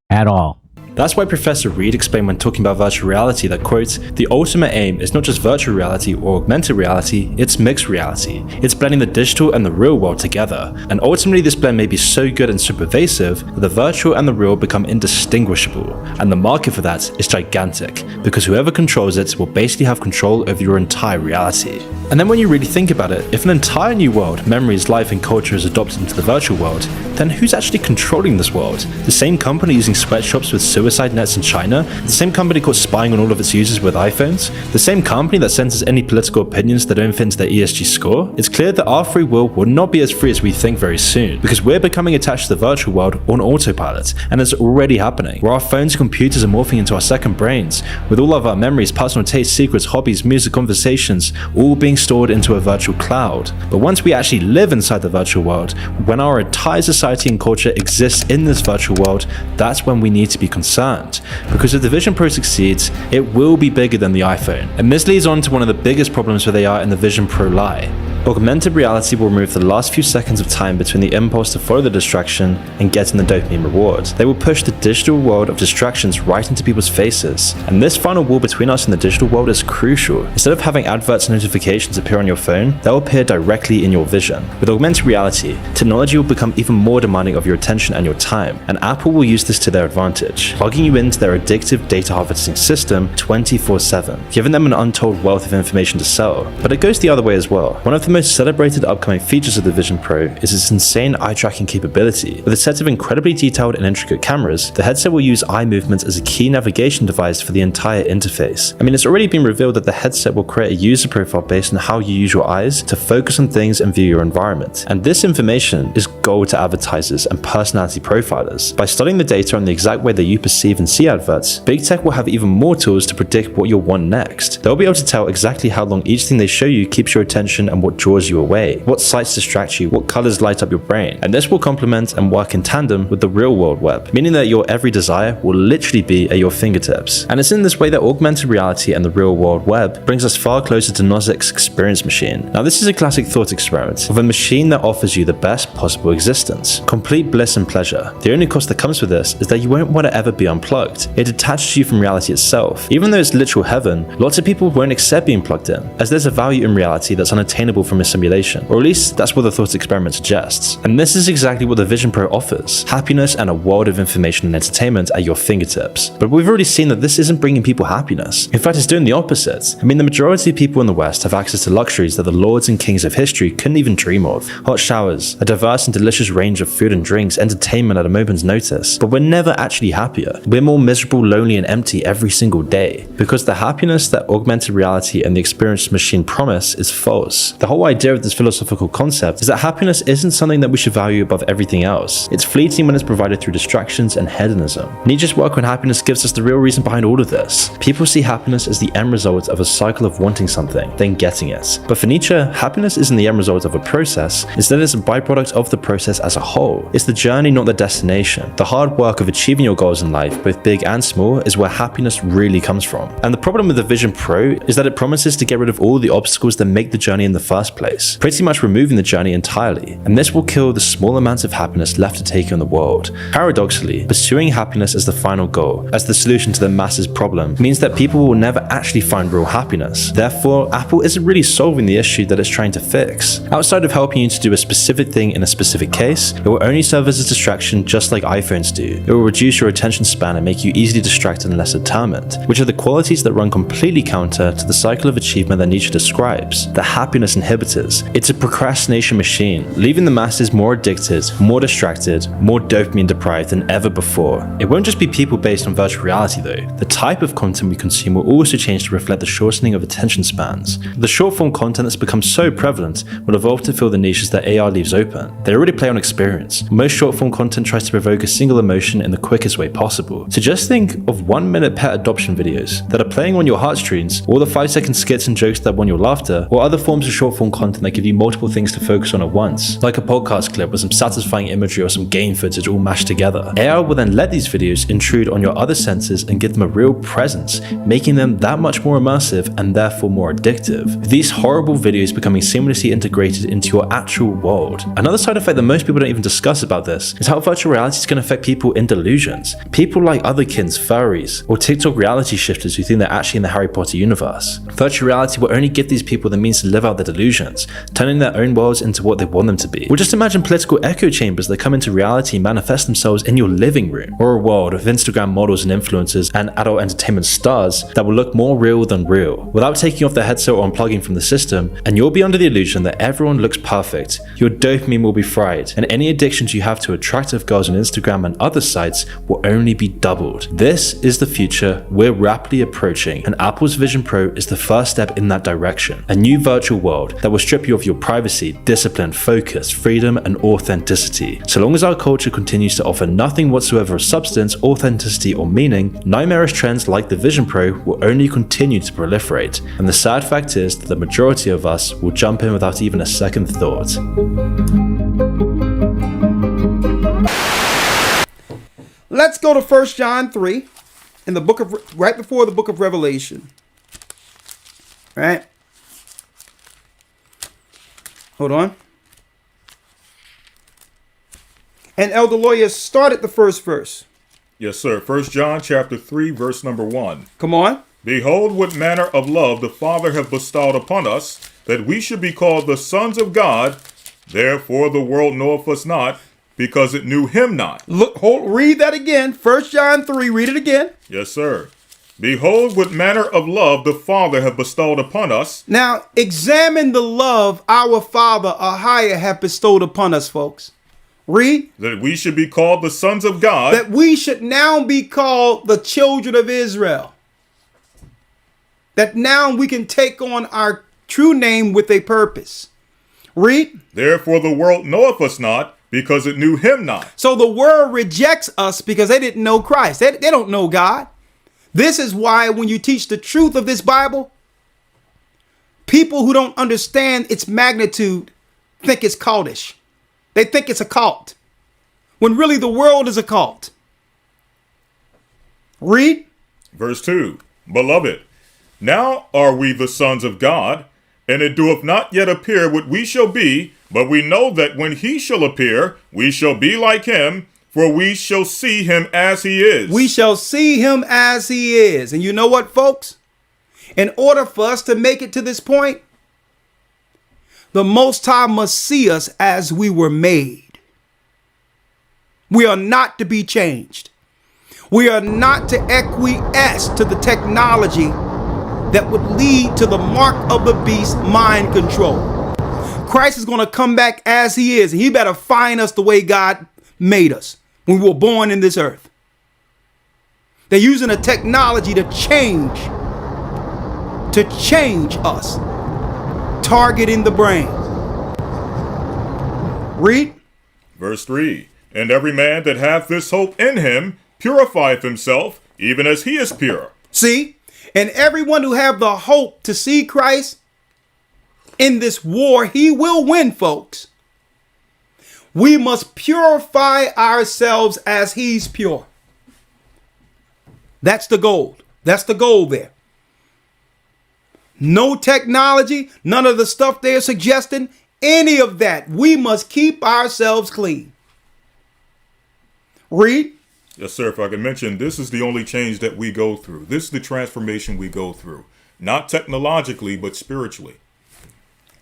at all. That's why Professor Reed explained when talking about virtual reality that, quote, the ultimate aim is not just virtual reality or augmented reality, it's mixed reality. It's blending the digital and the real world together. And ultimately this blend may be so good and so pervasive that the virtual and the real become indistinguishable. And the market for that is gigantic, because whoever controls it will basically have control over your entire reality. And then when you really think about it, if an entire new world, memories, life and culture is adopted into the virtual world, then who's actually controlling this world? The same company using sweatshops with suicide nets in China? The same company caught spying on all of its users with iPhones? The same company that censors any political opinions that don't fit into their ESG score? It's clear that our free will not be as free as we think very soon, because we're becoming attached to the virtual world on autopilot, and it's already happening, where our phones and computers are morphing into our second brains, with all of our memories, personal tastes, secrets, hobbies, music, conversations, all being stored into a virtual cloud. But once we actually live inside the virtual world, when our entire society and culture exists in this virtual world, that's when we need to be concerned. Because if the Vision Pro succeeds, it will be bigger than the iPhone. And this leads on to one of the biggest problems where they are in the Vision Pro lie. Augmented reality will remove the last few seconds of time between the impulse to follow the distraction and getting the dopamine reward. They will push the digital world of distractions right into people's faces. And this final wall between us and the digital world is crucial. Instead of having adverts and notifications appear on your phone, they'll appear directly in your vision. With augmented reality, technology will become even more demanding of your attention and your time, and Apple will use this to their advantage, logging you into their addictive data harvesting system 24/7, giving them an untold wealth of information to sell. But it goes the other way as well. One of the most celebrated upcoming features of the Vision Pro is its insane eye tracking capability. With a set of incredibly detailed and intricate cameras, the headset will use eye movement as a key navigation device for the entire interface. I mean, it's already been revealed that the headset will create a user profile based on how you use your eyes to focus on things and view your environment. And this information is gold to advertisers and personality profilers. By studying the data on the exact way that you perceive and see adverts, big tech will have even more tools to predict what you'll want next. They'll be able to tell exactly how long each thing they show you keeps your attention and what draws you away, what sites distract you, what colors light up your brain. And this will complement and work in tandem with the real world web, meaning that your every desire will literally be at your fingertips. And it's in this way that augmented reality and the real world web brings us far closer to Nozic's experience machine. Now, this is a classic thought experiment of a machine that offers you the best possible existence, complete bliss and pleasure. The only cost that comes with this is that you won't want to ever be unplugged. It detaches you from reality itself. Even though it's literal heaven, lots of people won't accept being plugged in, as there's a value in reality that's unattainable from a simulation, or at least that's what the thought experiment suggests. And this is exactly what the Vision Pro offers: happiness and a world of information and entertainment at your fingertips. But we've already seen that this isn't bringing people happiness. In fact, it's doing the opposite. I mean, the majority of people in the West have access to luxuries that the lords and kings of history couldn't even dream of. Hot showers, a diverse and delicious range of food and drinks, entertainment at a moment's notice. But we're never actually happier. We're more miserable, lonely, and empty every single day. Because the happiness that augmented reality and the experience machine promise is false. The whole idea of this philosophical concept is that happiness isn't something that we should value above everything else. It's fleeting when it's provided through distractions and hedonism. Nietzsche's work on happiness gives us the real reason behind all of this. People see happiness as the end result of a cycle of wanting something, then getting it. But for Nietzsche, happiness isn't the end result of a process. Instead, it's a byproduct of the process as a whole. It's the journey, not the destination. The hard work of achieving your goals in life, both big and small, is where happiness really comes from. And the problem with the Vision Pro is that it promises to get rid of all the obstacles that make the journey in the first place, pretty much removing the journey entirely. And this will kill the small amounts of happiness left to take in the world. Paradoxically, pursuing happiness as the final goal, as the solution to the masses problem, means that people will never actually find real happiness. Therefore, Apple isn't really solving the issue that it's trying to fix. Outside of helping you to do a specific thing in a specific case, it will only serve as a distraction just like iPhones do. It will reduce your attention span and make you easily distracted and less determined, which are the qualities that run completely counter to the cycle of achievement that Nietzsche describes, the happiness inhibitors. It's a procrastination machine, leaving the masses more addicted, more distracted, more dopamine deprived than ever before. It won't just be people based on virtual reality though. The type of content we consume will also change to reflect the shortening of attention spans. The short form content that's become so prevalent will evolve to fill the niches that AR leaves open. They already play on experience. Most short form content tries to provoke a single emotion in the quickest way possible. So just think of 1-minute pet adoption videos that are playing on your heartstrings, or the 5-second skits and jokes that won your laughter, or other forms of short form content that give you multiple things to focus on at once, like a podcast clip with some satisfying imagery or some game footage all mashed together. AR will then let these videos intrude on your other senses and give them a real presence, making them that much more immersive and therefore more addictive. These horrible videos becoming seamlessly integrated into your actual world. Another side effect that most people don't even discuss about this is how virtual reality is going to affect people in delusions. People like otherkins, furries, or TikTok reality shifters who think they're actually in the Harry Potter universe. Virtual reality will only give these people the means to live out their delusions, turning their own worlds into what they want them to be. Or just imagine political echo chambers that come into reality and manifest themselves in your living room, or a world of Instagram models and influencers and adult entertainment stars that will look more real than real, without taking off their headset or unplugging from the system, and you'll be under the illusion that everyone looks perfect. Your dopamine will be fried, and any addictions you have to attractive girls on Instagram and other sites will only be doubled. This is the future we're rapidly approaching, and Apple's Vision Pro is the first step in that direction. A new virtual world that will strip you of your privacy, discipline, focus, freedom, and authenticity. So long as our culture continues to offer nothing whatsoever of substance, authenticity, or meaning, nightmarish trends like the Vision Pro will only continue to proliferate. And the sad fact is that the majority of us will jump in without even a second thought. Let's go to 1 John 3 in the book of right before the book of Revelation. Right? Hold on. And Elder Lawyer started the first verse. Yes, sir. 1 John chapter 3, verse number 1. Come on. Behold, what manner of love the Father hath bestowed upon us, that we should be called the sons of God. Therefore the world knoweth us not, because it knew him not. Read that again. 1 John 3, read it again. Yes, sir. Behold, what manner of love the Father hath bestowed upon us. Now, examine the love our Father Ahia hath bestowed upon us, folks. Read. That we should be called the sons of God. That we should now be called the children of Israel. That now we can take on our true name with a purpose. Read. Therefore the world knoweth us not, because it knew him not. So the world rejects us because they didn't know Christ. They don't know God. This is why when you teach the truth of this Bible, people who don't understand its magnitude think it's cultish. They think it's a cult, when really the world is a cult. Read. Verse 2. Beloved, now are we the sons of God, and it doeth not yet appear what we shall be, but we know that when he shall appear, we shall be like him, for we shall see him as he is. We shall see him as he is. And you know what, folks? In order for us to make it to this point, the Most High must see us as we were made. We are not to be changed. We are not to acquiesce to the technology that would lead to the mark of the beast, mind control. Christ is going to come back as he is, and he better find us the way God made us when we were born in this earth. They're using a technology to change us, targeting the brain. Read. Verse 3. And every man that hath this hope in him purifieth himself, even as he is pure. See? And everyone who have the hope to see Christ in this war, he will win, folks. We must purify ourselves as he's pure. That's the goal. That's the goal there. No technology, none of the stuff they're suggesting, any of that. We must keep ourselves clean. Read. Yes, sir. If I can mention, this is the only change that we go through. This is the transformation we go through. Not technologically, but spiritually.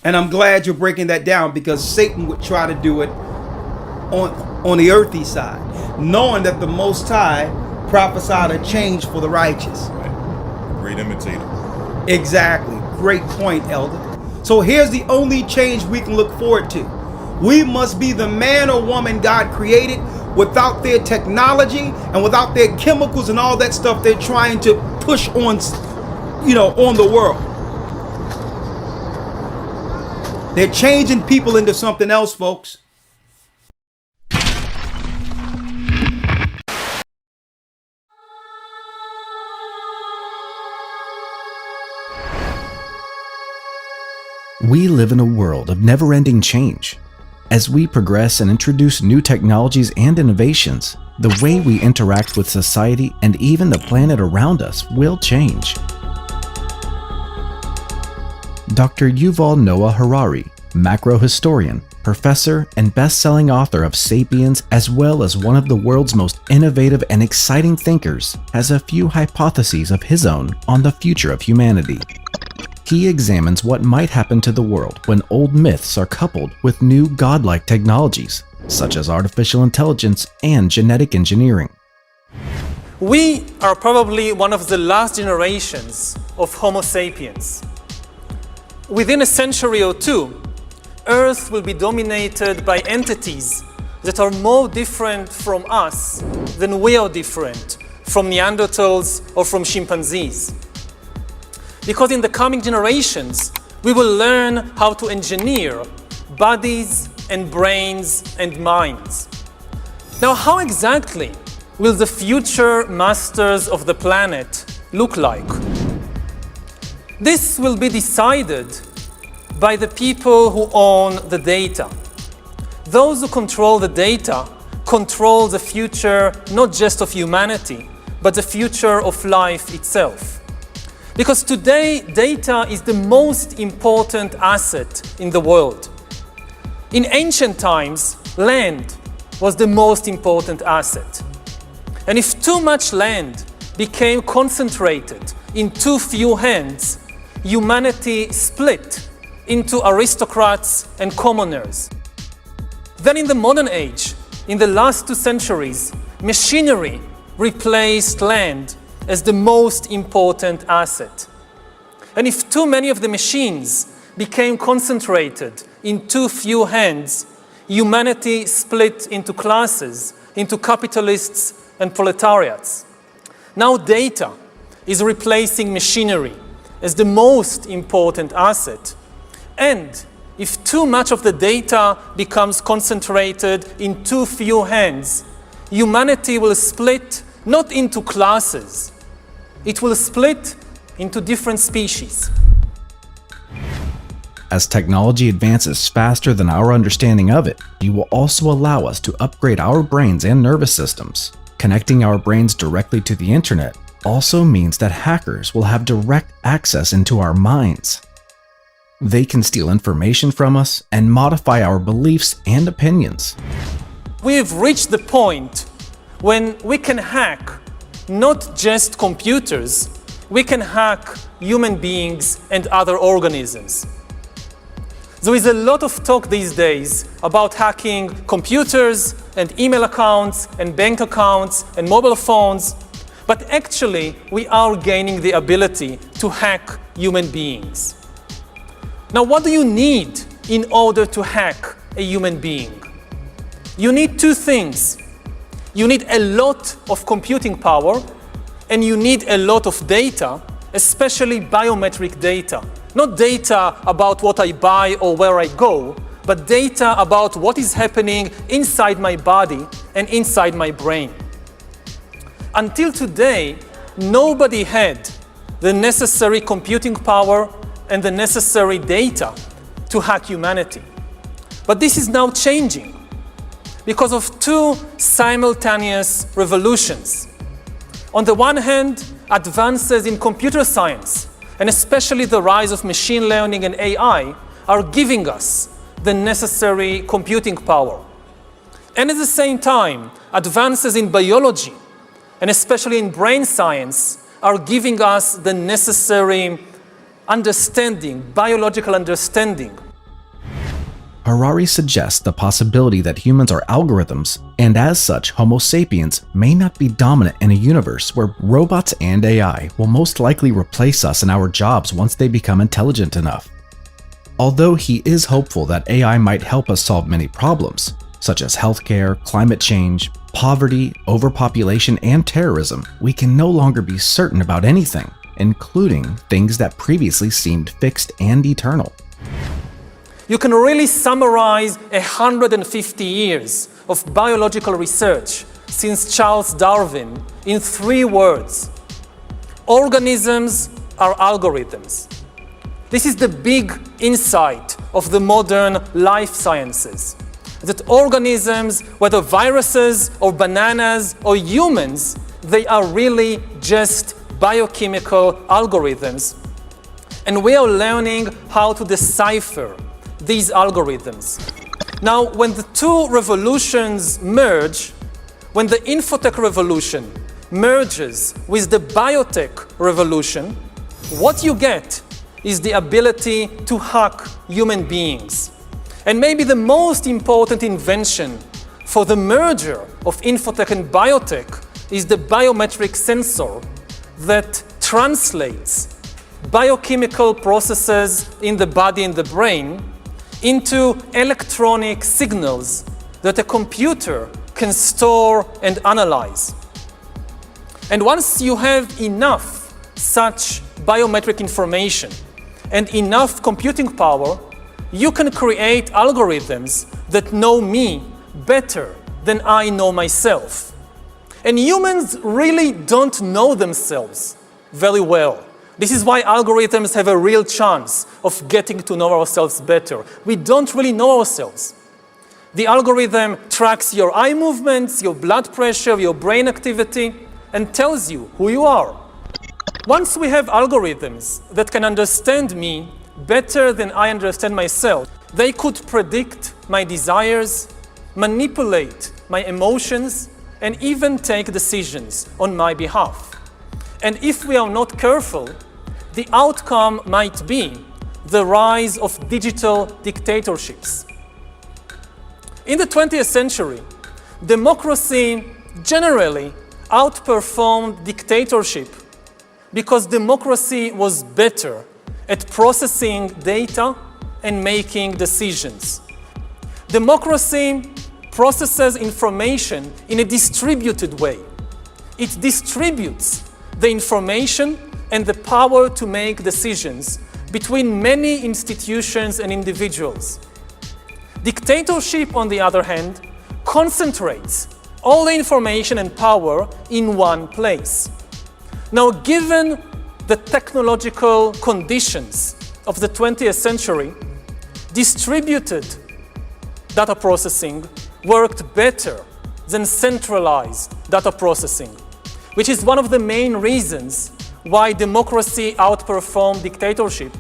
And I'm glad you're breaking that down, because Satan would try to do it on the earthy side, knowing that the Most High prophesied a change for the righteous. Right. Great imitator. Exactly. Great point, Elder. So here's the only change we can look forward to. We must be the man or woman God created, without their technology and without their chemicals and all that stuff they're trying to push on, on the world. They're changing people into something else, folks. We live in a world of never-ending change. As we progress and introduce new technologies and innovations, the way we interact with society and even the planet around us will change. Dr. Yuval Noah Harari, macro historian, professor, and best-selling author of Sapiens, as well as one of the world's most innovative and exciting thinkers, has a few hypotheses of his own on the future of humanity. He examines what might happen to the world when old myths are coupled with new godlike technologies, such as artificial intelligence and genetic engineering. We are probably one of the last generations of Homo sapiens. Within a century or two, Earth will be dominated by entities that are more different from us than we are different from Neanderthals or from chimpanzees. Because in the coming generations, we will learn how to engineer bodies and brains and minds. Now, how exactly will the future masters of the planet look like? This will be decided by the people who own the data. Those who control the data control the future not just of humanity, but the future of life itself. Because today, data is the most important asset in the world. In ancient times, land was the most important asset. And if too much land became concentrated in too few hands, humanity split into aristocrats and commoners. Then in the modern age, in the last 2 centuries, machinery replaced land as the most important asset. And if too many of the machines became concentrated in too few hands, humanity split into classes, into capitalists and proletariats. Now data is replacing machinery as the most important asset. And if too much of the data becomes concentrated in too few hands, humanity will split not into classes, it will split into different species. As technology advances faster than our understanding of it, it will also allow us to upgrade our brains and nervous systems. Connecting our brains directly to the internet also means that hackers will have direct access into our minds. They can steal information from us and modify our beliefs and opinions. We have reached the point when we can hack not just computers, we can hack human beings and other organisms. There is a lot of talk these days about hacking computers and email accounts and bank accounts and mobile phones, but actually we are gaining the ability to hack human beings. Now, what do you need in order to hack a human being? You need two things. You need a lot of computing power, and you need a lot of data, especially biometric data. Not data about what I buy or where I go, but data about what is happening inside my body and inside my brain. Until today, nobody had the necessary computing power and the necessary data to hack humanity. But this is now changing because of two simultaneous revolutions. On the one hand, advances in computer science, and especially the rise of machine learning and AI, are giving us the necessary computing power. And at the same time, advances in biology, and especially in brain science, are giving us the necessary understanding, biological understanding. Harari suggests the possibility that humans are algorithms, and as such, Homo sapiens may not be dominant in a universe where robots and AI will most likely replace us in our jobs once they become intelligent enough. Although he is hopeful that AI might help us solve many problems, such as healthcare, climate change, poverty, overpopulation, and terrorism, we can no longer be certain about anything, including things that previously seemed fixed and eternal. You can really summarize 150 years of biological research since Charles Darwin in 3 words. Organisms are algorithms. This is the big insight of the modern life sciences, that organisms, whether viruses or bananas or humans, they are really just biochemical algorithms. And we are learning how to decipher these algorithms. Now, when the two revolutions merge, when the infotech revolution merges with the biotech revolution, what you get is the ability to hack human beings. And maybe the most important invention for the merger of infotech and biotech is the biometric sensor that translates biochemical processes in the body and the brain into electronic signals that a computer can store and analyze. And once you have enough such biometric information and enough computing power, you can create algorithms that know me better than I know myself. And humans really don't know themselves very well. This is why algorithms have a real chance of getting to know ourselves better. We don't really know ourselves. The algorithm tracks your eye movements, your blood pressure, your brain activity, and tells you who you are. Once we have algorithms that can understand me better than I understand myself, they could predict my desires, manipulate my emotions, and even take decisions on my behalf. And if we are not careful, the outcome might be the rise of digital dictatorships. In the 20th century, democracy generally outperformed dictatorship because democracy was better at processing data and making decisions. Democracy processes information in a distributed way. It distributes the information and the power to make decisions between many institutions and individuals. Dictatorship, on the other hand, concentrates all the information and power in one place. Now, given the technological conditions of the 20th century, distributed data processing worked better than centralized data processing, which is one of the main reasons why democracy outperformed dictatorship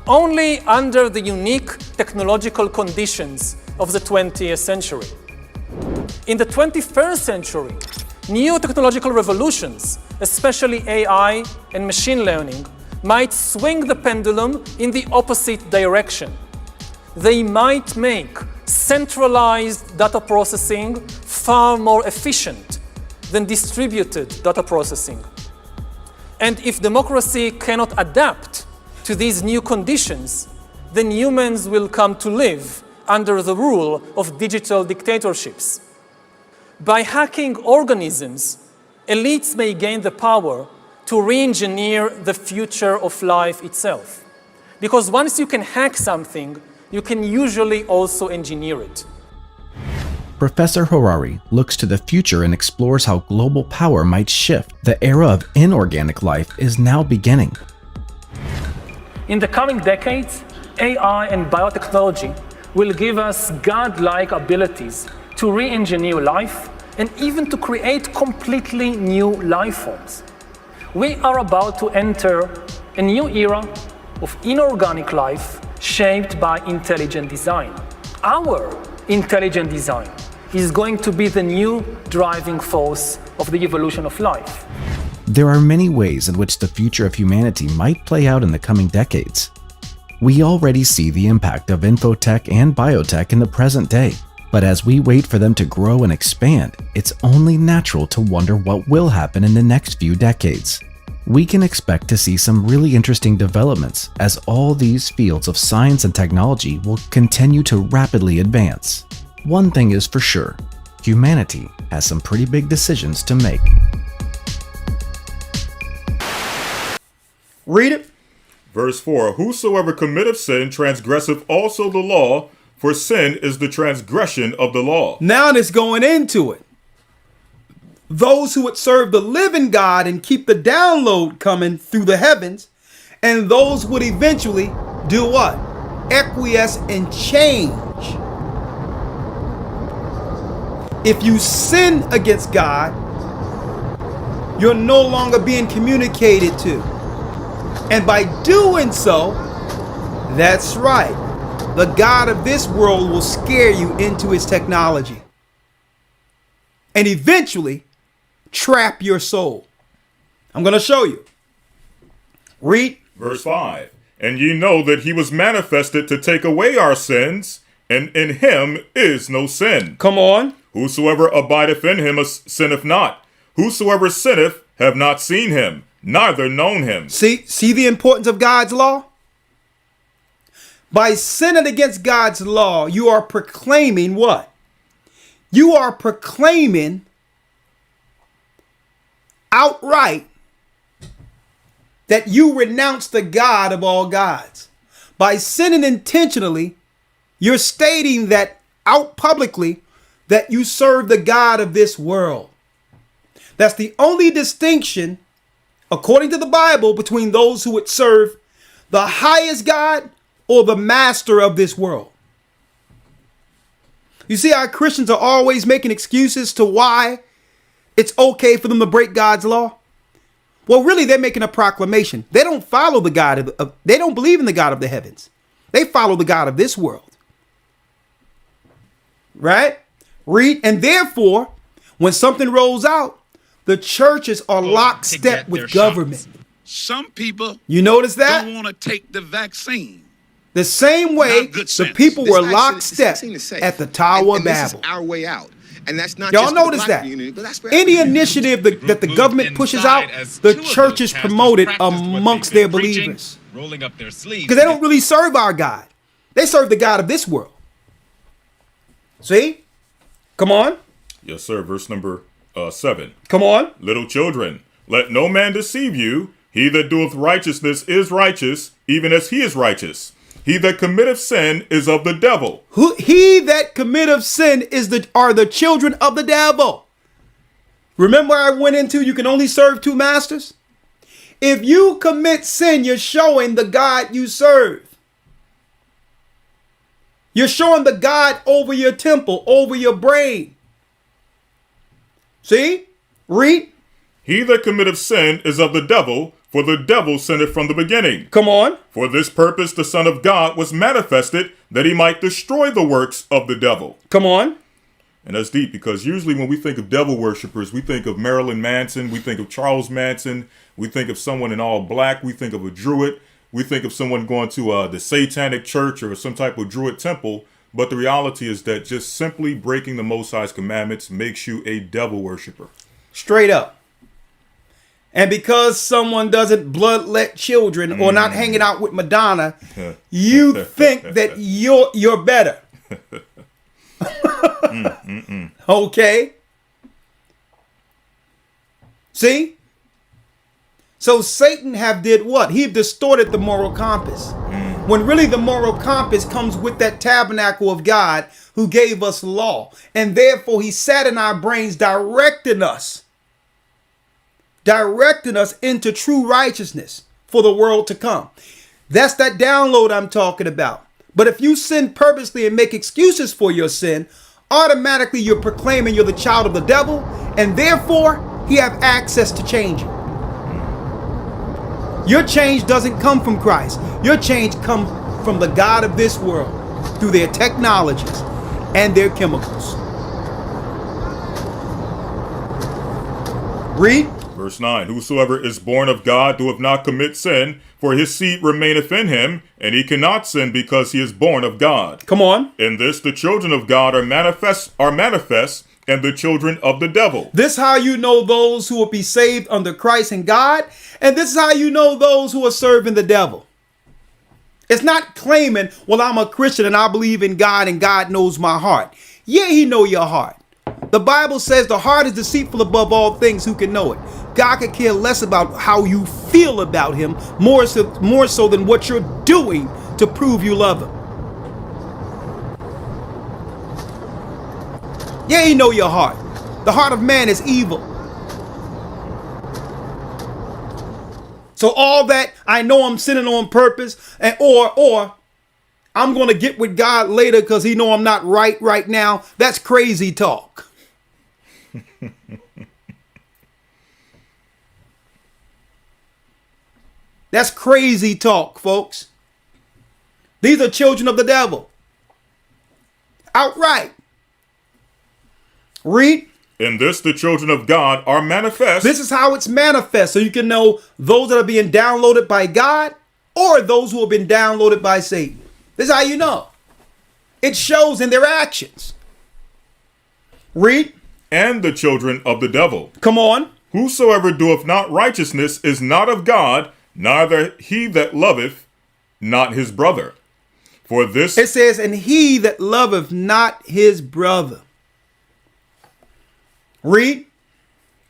only under the unique technological conditions of the 20th century. In the 21st century, new technological revolutions, especially AI and machine learning, might swing the pendulum in the opposite direction. They might make centralized data processing far more efficient than distributed data processing. And if democracy cannot adapt to these new conditions, then humans will come to live under the rule of digital dictatorships. By hacking organisms, elites may gain the power to re-engineer the future of life itself. Because once you can hack something, you can usually also engineer it. Professor Harari looks to the future and explores how global power might shift. The era of inorganic life is now beginning. In the coming decades, AI and biotechnology will give us godlike abilities to re-engineer life and even to create completely new life forms. We are about to enter a new era of inorganic life shaped by intelligent design. Our intelligent design is going to be the new driving force of the evolution of life. There are many ways in which the future of humanity might play out in the coming decades. We already see the impact of infotech and biotech in the present day, but as we wait for them to grow and expand, it's only natural to wonder what will happen in the next few decades. We can expect to see some really interesting developments as all these fields of science and technology will continue to rapidly advance. One thing is for sure, humanity has some pretty big decisions to make. Read it. Verse 4, whosoever committeth sin transgresseth also the law, for sin is the transgression of the law. Now it's going into it. Those who would serve the living God and keep the download coming through the heavens, and those would eventually do what? Acquiesce and change. If you sin against God, you're no longer being communicated to. And by doing so, that's right, the God of this world will scare you into his technology and eventually trap your soul. I'm going to show you. Read. Verse 5, and ye know that he was manifested to take away our sins, and in him is no sin. Come on. Whosoever abideth in him sinneth not. Whosoever sinneth have not seen him, neither known him. See the importance of God's law? By sinning against God's law, you are proclaiming what? You are proclaiming outright that you renounce the God of all gods. By sinning intentionally, you're stating that out publicly that you serve the God of this world. That's the only distinction, according to the Bible, between those who would serve the highest God or the master of this world. You see how Christians are always making excuses to why it's okay for them to break God's law? Well, really, they're making a proclamation. They don't follow the God they don't believe in the God of the heavens. They follow the God of this world. Right? Read. And therefore, when something rolls out, the churches are lockstep with government. Some people, you notice that? Don't want to take the vaccine. The same way the people were lockstep at the Tower of Babel. This is our way out. And that's not Y'all just for the notice black that. community, but that's for Any every initiative that the government pushes out, the churches promote it amongst their believers. rolling up their sleeves. Because they don't really serve our God. They serve the God of this world. See? Come on. Yes, sir. Verse number 7. Come on. Little children, let no man deceive you. He that doeth righteousness is righteous, even as he is righteous. He that committeth sin is of the devil. He that committeth sin are the children of the devil. Remember I went into you can only serve two masters? If you commit sin, you're showing the God you serve. You're showing the God over your temple, over your brain. See? Read. He that committeth sin is of the devil, for the devil sinned from the beginning. Come on. For this purpose the Son of God was manifested, that he might destroy the works of the devil. Come on. And that's deep, because usually when we think of devil worshipers, we think of Marilyn Manson, we think of Charles Manson, we think of someone in all black, we think of a druid, we think of someone going to the satanic church or some type of druid temple. But the reality is that just simply breaking the Most High's commandments makes you a devil worshiper. Straight up. And because someone doesn't bloodlet children or not hanging out with Madonna, you think that you're better. Okay. See? So Satan have did what? He distorted the moral compass. When really the moral compass comes with that tabernacle of God who gave us law. And therefore he sat in our brains directing us into true righteousness for the world to come. That's that download I'm talking about. But if you sin purposely and make excuses for your sin, automatically you're proclaiming you're the child of the devil, and therefore he have access to change you. Your change doesn't come from Christ. Your change comes from the God of this world through their technologies and their chemicals. Read. Verse 9, whosoever is born of God doeth not commit sin, for his seed remaineth in him, and he cannot sin because he is born of God. Come on. In this the children of God are manifest, and the children of the devil. This is how you know those who will be saved under Christ and God, and this is how you know those who are serving the devil. It's not claiming, well, I'm a Christian and I believe in God and God knows my heart. Yeah, he know your heart. The Bible says the heart is deceitful above all things. Who can know it? God could care less about how you feel about him, more so than what you're doing to prove you love him. Yeah, he know your heart. The heart of man is evil. So all that I know I'm sinning on purpose, and or I'm going to get with God later because he know I'm not right now. That's crazy talk. That's crazy talk, folks. These are children of the devil. Outright. Read. In this the children of God are manifest. This is how it's manifest. So you can know those that are being downloaded by God or those who have been downloaded by Satan. This is how you know. It shows in their actions. Read. And the children of the devil. Come on. Whosoever doeth not righteousness is not of God, neither he that loveth not his brother. For this... It says, and he that loveth not his brother. Read.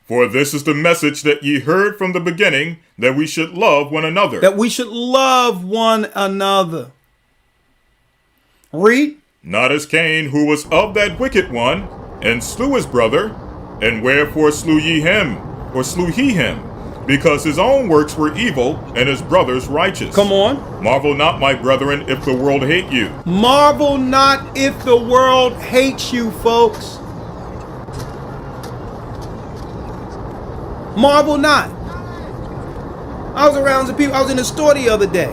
For this is the message that ye heard from the beginning, that we should love one another. That we should love one another. Read. Not as Cain, who was of that wicked one, and slew his brother. And wherefore slew ye him? Or slew he him? Because his own works were evil, and his brother's righteous. Come on. Marvel not, my brethren, if the world hate you. Marvel not if the world hates you, folks. Marvel not. I was around some people. I was in the store the other day,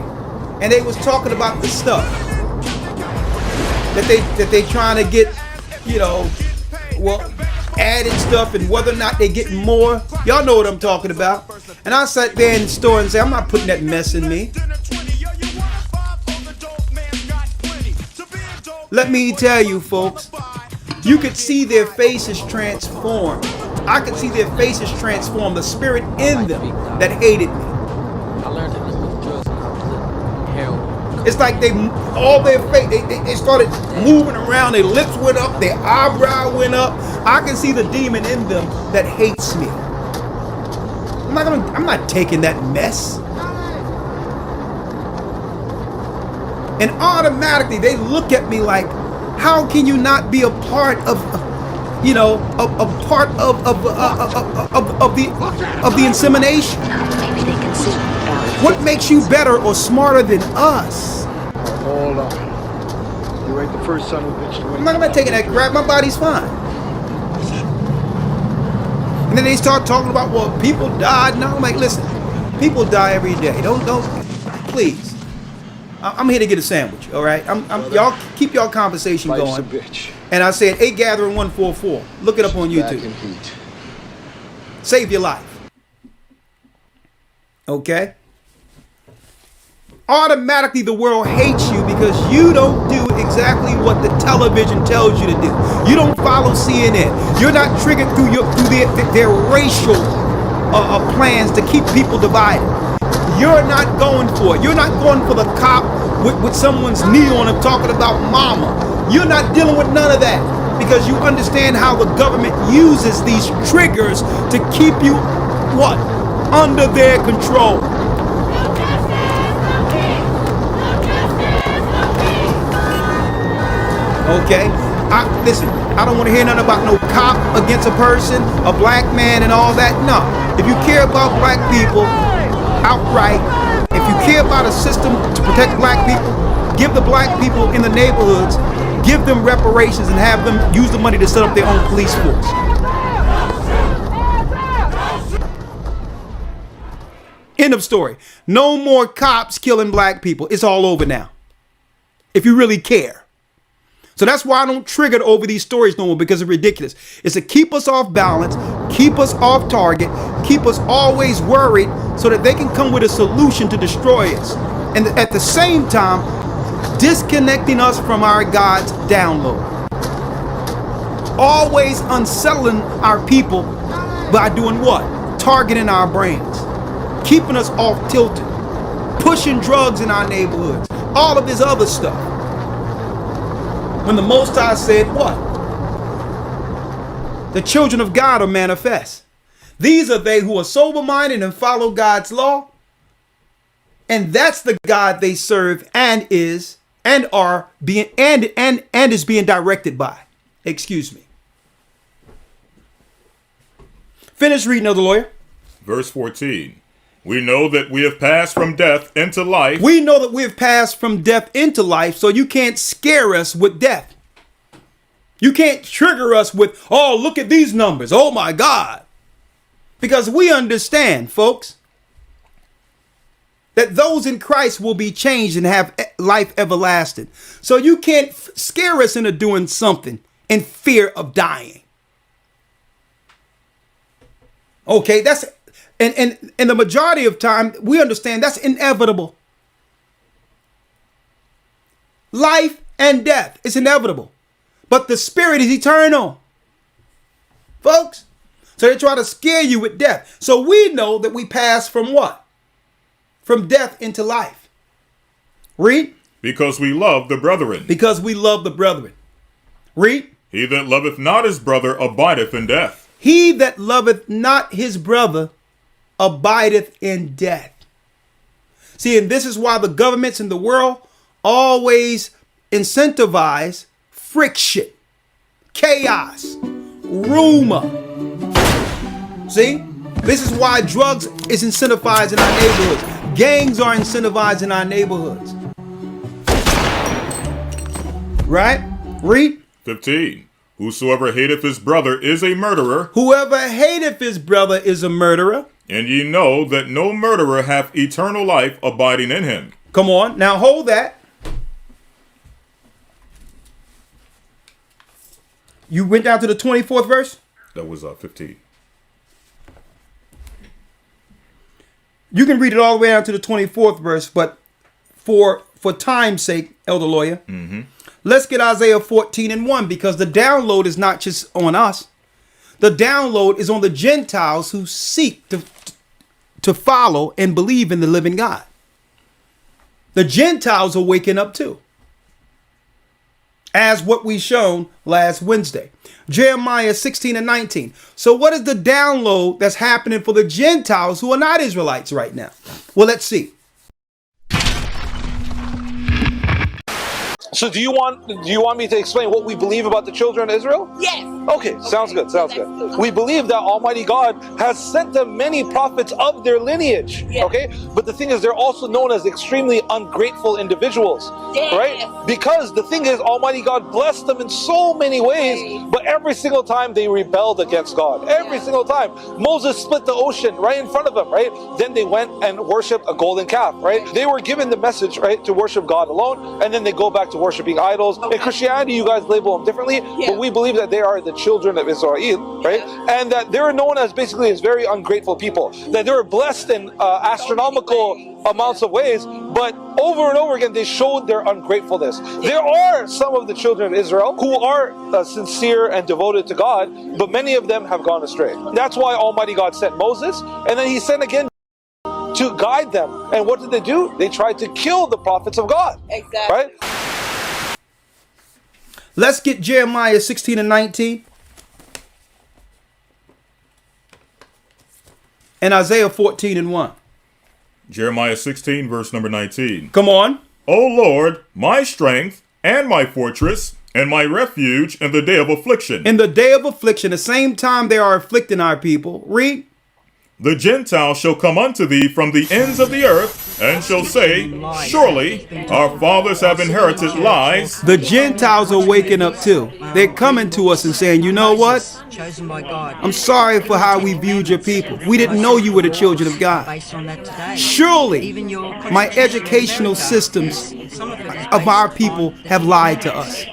and they was talking about the stuff that they trying to get, added stuff, and whether or not they getting more. Y'all know what I'm talking about. And I sat there in the store and said, I'm not putting that mess in me. Let me tell you, folks, You could see their faces transform. I could see their faces transform. The spirit in them that hated me. It's like all their face, they started moving around. Their lips went up, their eyebrow went up. I can see the demon in them that hates me. I'm not taking that mess. And automatically they look at me like, how can you not be a part of, a part of the insemination? What makes you better or smarter than us? Hold on. You ain't the first son of a bitch to I'm not gonna take that crap. My body's fine. And then they start talking about, well, people died. No, I'm like, listen, people die every day. Don't, please. I'm here to get a sandwich, all right? Y'all keep y'all conversation Life's going. a bitch. And I said, 8 Gathering 144. Look it up on YouTube. Save your life. Okay? Automatically the world hates you because you don't do exactly what the television tells you to do. You don't follow CNN. You're not triggered through their racial plans to keep people divided. You're not going for it. You're not going for the cop with someone's knee on him talking about mama. You're not dealing with none of that because you understand how the government uses these triggers to keep you, what? Under their control. Okay? Listen, I don't want to hear nothing about no cop against a person, a black man and all that. No. If you care about black people outright, if you care about a system to protect black people, give the black people in the neighborhoods, give them reparations and have them use the money to set up their own police force. End of story. No more cops killing black people. It's all over now. If you really care. So that's why I don't trigger over these stories no more, because it's ridiculous. It's to keep us off balance, keep us off target, keep us always worried so that they can come with a solution to destroy us. And at the same time, disconnecting us from our God's download. Always unsettling our people by doing what? Targeting our brains. Keeping us off tilted. Pushing drugs in our neighborhoods. All of this other stuff. When the Most High said what? The children of God are manifest. These are they who are sober-minded and follow God's law. And that's the God they serve and is being directed by. Excuse me. Finish reading, Elder Lawyer. Verse 14. We know that we have passed from death into life. We know that we have passed from death into life, so you can't scare us with death. You can't trigger us with, oh, look at these numbers. Oh, my God. Because we understand, folks, that those in Christ will be changed and have life everlasting. So you can't scare us into doing something in fear of dying. Okay, that's... And the majority of time, we understand that's inevitable. Life and death is inevitable. But the spirit is eternal. Folks. So they try to scare you with death. So we know that we pass from what? From death into life. Read. Because we love the brethren. Because we love the brethren. Read. He that loveth not his brother abideth in death. He that loveth not his brother abideth in death. See, and this is why the governments in the world always incentivize friction, chaos, rumor. See, this is why drugs is incentivized in our neighborhoods. Gangs are incentivized in our neighborhoods. Right? Read. 15. Whosoever hateth his brother is a murderer. Whoever hateth his brother is a murderer. And ye know that no murderer hath eternal life abiding in him. Come on, now hold that. You went down to the 24th verse? That was 15. You can read it all the way down to the 24th verse, but for time's sake, Elder Lawyer, Let's get Isaiah 14:1, because the download is not just on us. The download is on the Gentiles who seek to follow and believe in the living God. The Gentiles are waking up too, as what we shown last Wednesday. Jeremiah 16:19. So what is the download that's happening for the Gentiles who are not Israelites right now? Well, let's see. So do you want me to explain what we believe about the children of Israel? Yes. Okay, sounds good, sounds good. We believe that Almighty God has sent them many prophets of their lineage, okay? But the thing is, they're also known as extremely ungrateful individuals, right? Because the thing is, Almighty God blessed them in so many ways, but every single time they rebelled against God. Every single time. Moses split the ocean right in front of them, right? Then they went and worshipped a golden calf, right? They were given the message, right, to worship God alone, and then they go back to worshiping idols. In Christianity, you guys label them differently, but we believe that they are the children of Israel, right? And that they're known as basically as very ungrateful people. That they were blessed in astronomical amounts of ways, but over and over again, they showed their ungratefulness. There are some of the children of Israel who are sincere and devoted to God, but many of them have gone astray. That's why Almighty God sent Moses, and then he sent again to guide them. And what did they do? They tried to kill the prophets of God. Exactly. Right? Let's get Jeremiah 16:19 and Isaiah 14:1. Jeremiah 16, verse number 19. Come on. O Lord, my strength and my fortress and my refuge in the day of affliction. In the day of affliction, the same time they are afflicting our people. Read. The Gentiles shall come unto thee from the ends of the earth, and shall say, surely our fathers have inherited lies. The Gentiles are waking up too. They're coming to us and saying, you know what? I'm sorry for how we viewed your people. We didn't know you were the children of God. Surely my educational systems of our people have lied to us.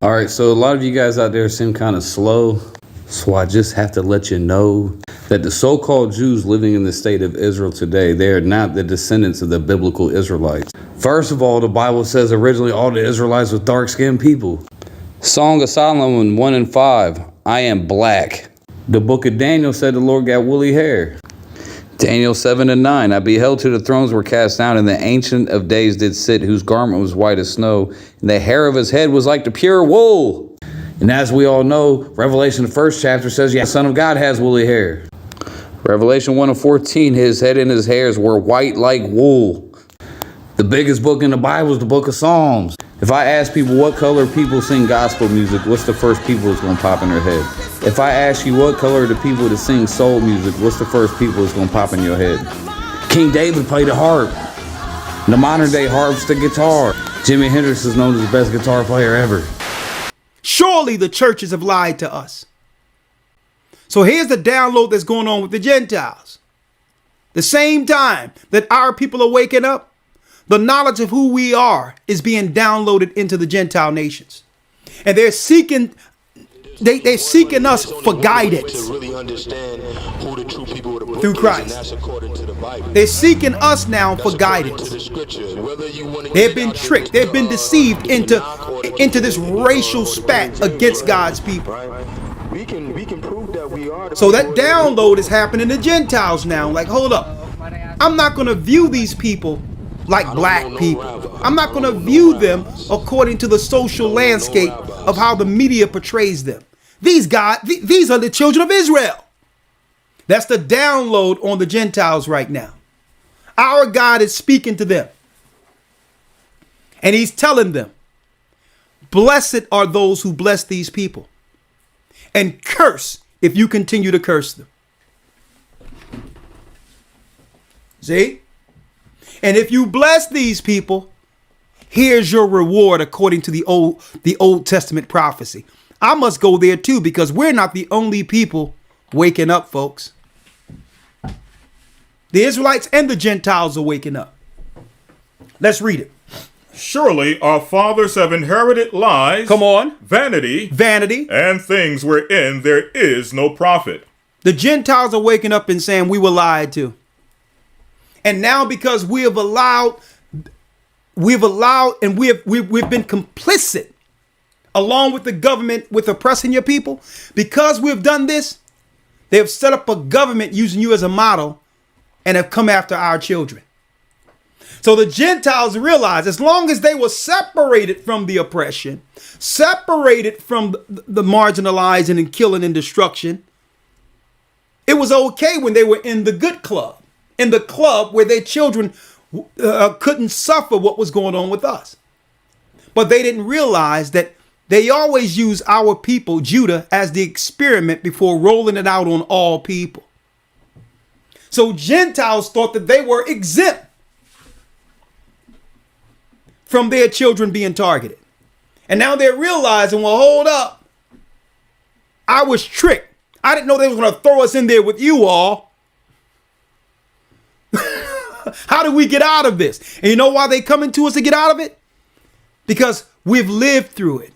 All right, so a lot of you guys out there seem kind of slow. So I just have to let you know that the so-called Jews living in the state of Israel today, they are not the descendants of the biblical Israelites. First of all, the Bible says originally all the Israelites were dark-skinned people. Song of Solomon 1:5, I am black. The book of Daniel said the Lord got woolly hair. Daniel 7:9, I beheld till the thrones were cast down, and the Ancient of Days did sit, whose garment was white as snow, and the hair of his head was like the pure wool. And as we all know, Revelation, the first chapter says, yeah, the Son of God has woolly hair. Revelation 1:14, his head and his hairs were white like wool. The biggest book in the Bible is the book of Psalms. If I ask people what color people sing gospel music, what's the first people that's going to pop in their head? If I ask you what color are the people that sing soul music, what's the first people that's going to pop in your head? King David played the harp. The modern day harp's the guitar. Jimi Hendrix is known as the best guitar player ever. Surely the churches have lied to us. So here's the download that's going on with the Gentiles. The same time that our people are waking up, the knowledge of who we are is being downloaded into the Gentile nations. And they're seeking us for guidance through Christ. They're seeking us now for guidance. They've been tricked. They've been deceived into this racial spat against God's people. So that download is happening to Gentiles now. Like, hold up. I'm not going to view these people like black people. I'm not going to view them according to the social landscape of how the media portrays them. These are the children of Israel. That's the download on the Gentiles right now. Our God is speaking to them. And he's telling them, blessed are those who bless these people, and curse if you continue to curse them. See? And if you bless these people, here's your reward according to the Old Testament prophecy. I must go there too, because we're not the only people waking up, folks. The Israelites and the Gentiles are waking up. Let's read it. Surely our fathers have inherited lies. Come on. Vanity. And things wherein there is no profit. The Gentiles are waking up and saying we were lied to. And now because we have allowed we've allowed and we've been complicit along with the government with oppressing your people. Because we've done this, they have set up a government using you as a model and have come after our children. So the Gentiles realized as long as they were separated from the oppression, separated from the marginalizing and killing and destruction, it was okay when they were in the good club, in the club where their children couldn't suffer what was going on with us. But they didn't realize that they always use our people, Judah, as the experiment before rolling it out on all people. So Gentiles thought that they were exempt from their children being targeted. And now they're realizing, well, hold up. I was tricked. I didn't know they were going to throw us in there with you all. How do we get out of this? And you know why they coming to us to get out of it? Because we've lived through it.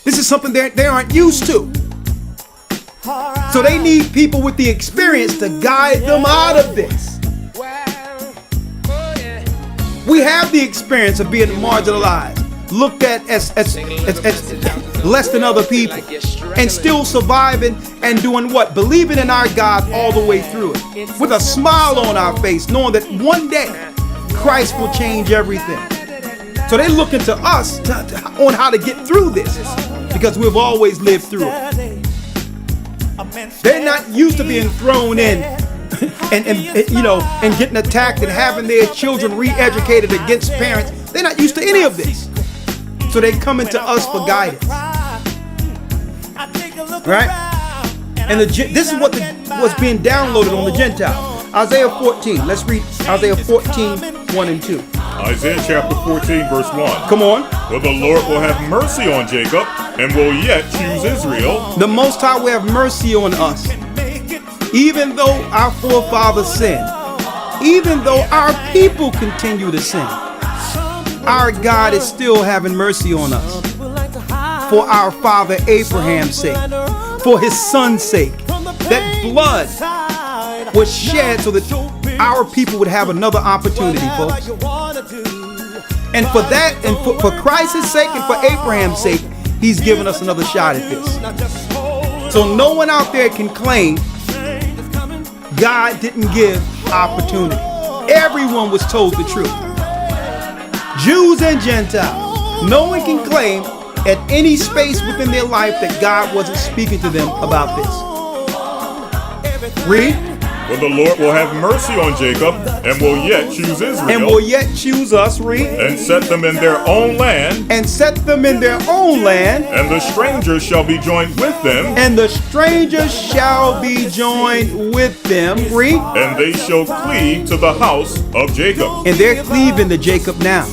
This is something they aren't used to. So they need people with the experience to guide them out of this. We have the experience of being marginalized, looked at as less than other people, and still surviving and doing what? Believing in our God all the way through it, with a smile on our face, knowing that one day Christ will change everything. So they're looking to us on how to get through this, because we've always lived through it. They're not used to being thrown in and getting attacked and having their children re-educated against parents. They're not used to any of this. So they come into us for guidance. Right? And this is what was being downloaded on the Gentiles. Isaiah 14. Let's read Isaiah 14, 1 and 2. Isaiah chapter 14, verse 1. Come on. For the Lord will have mercy on Jacob and will yet choose Israel. The Most High will have mercy on us. Even though our forefathers sinned, even though our people continue to sin, our God is still having mercy on us. For our father Abraham's sake, for his son's sake, that blood was shed so that our people would have another opportunity, folks. And for that, and for Christ's sake and for Abraham's sake, he's given us another shot at this. So no one out there can claim God didn't give opportunity. Everyone was told the truth. Jews and Gentiles. No one can claim at any space within their life that God wasn't speaking to them about this. Read. For the Lord will have mercy on Jacob and will yet choose Israel. And will yet choose us, read. And set them in their own land. And set them in their own land. And the strangers shall be joined with them. And the strangers shall be joined with them, read. And they shall cleave to the house of Jacob. And they're cleaving to Jacob now.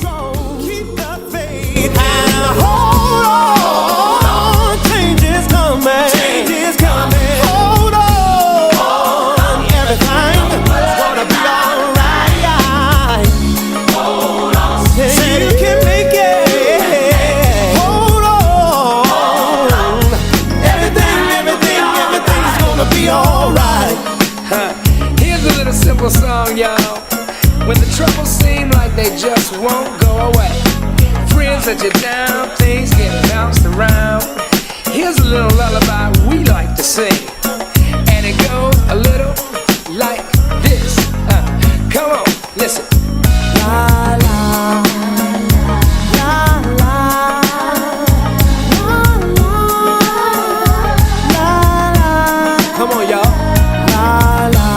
Simple song, y'all. When the troubles seem like they just won't go away, friends let you down, things get bounced around. Here's a little lullaby we like to sing, and it goes a little like this. Come on, listen. La la. Come on, y'all. La la.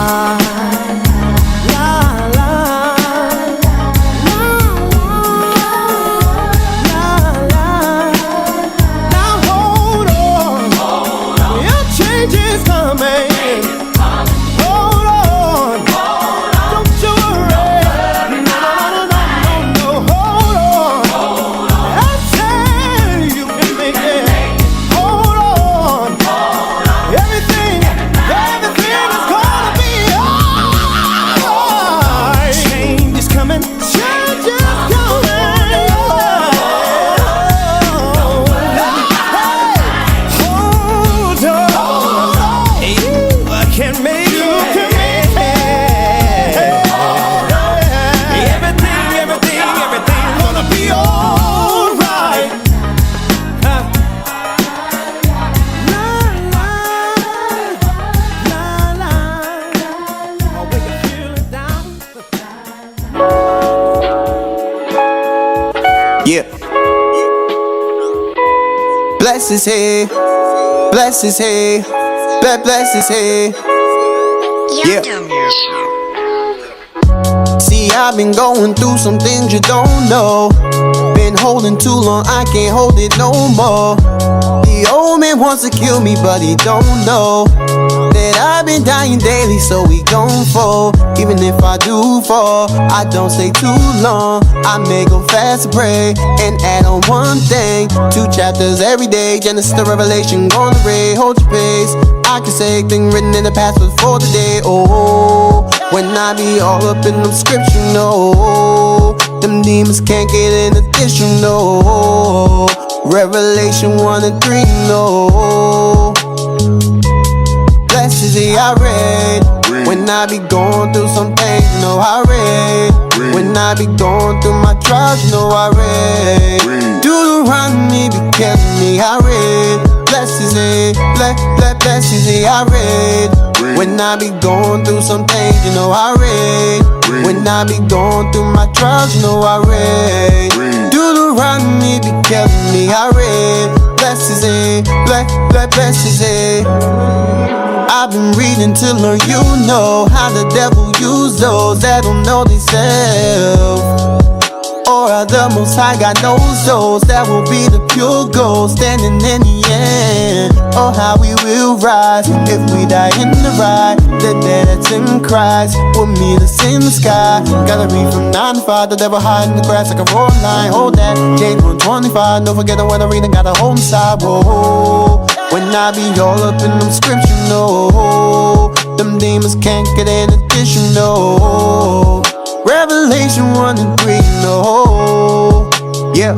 Yeah. Bless his head, bless his head, bless his head. Yeah. See, I've been going through some things you don't know. Been holding too long, I can't hold it no more. The old man wants to kill me, but he don't know that I've been dying daily, so we gon' fall. Even if I do fall, I don't stay too long. I may go fast and pray and add on one thing. 2 chapters every day, Genesis to Revelation, gonna read, hold your pace. I can say things written in the past before today. Oh, when I be all up in them scriptures, no, them demons can't get in addition, no. Revelation 1 and 3, no. Blessed is he I read. When I be going through some things, you know I read. When I be going through my trials, you know I read. Deuteronomy be killing me, I read. Blessed is he, blessed is he I read. When I be going through some things, you know I read. When I be going through my trials, you know I read. Deuteronomy be killing me, I read. Blessed is he, blessed is he. I've been reading to learn, you know, how the devil use those that don't know themselves. Or the Most High God knows those that will be the pure gold, standing in the end. Oh, how we will rise if we die in the ride. The dead that's in Christ will meet us in the sky. Gotta read from 9 to 5, the devil hide in the grass like a rolling line. Hold that, James 1:25. Don't forget the weather reading, gotta hold inside. Whoa, when I be all up in them scriptures, no, them demons can't get in addition, no. Revelation 1 and 3, no. Yeah.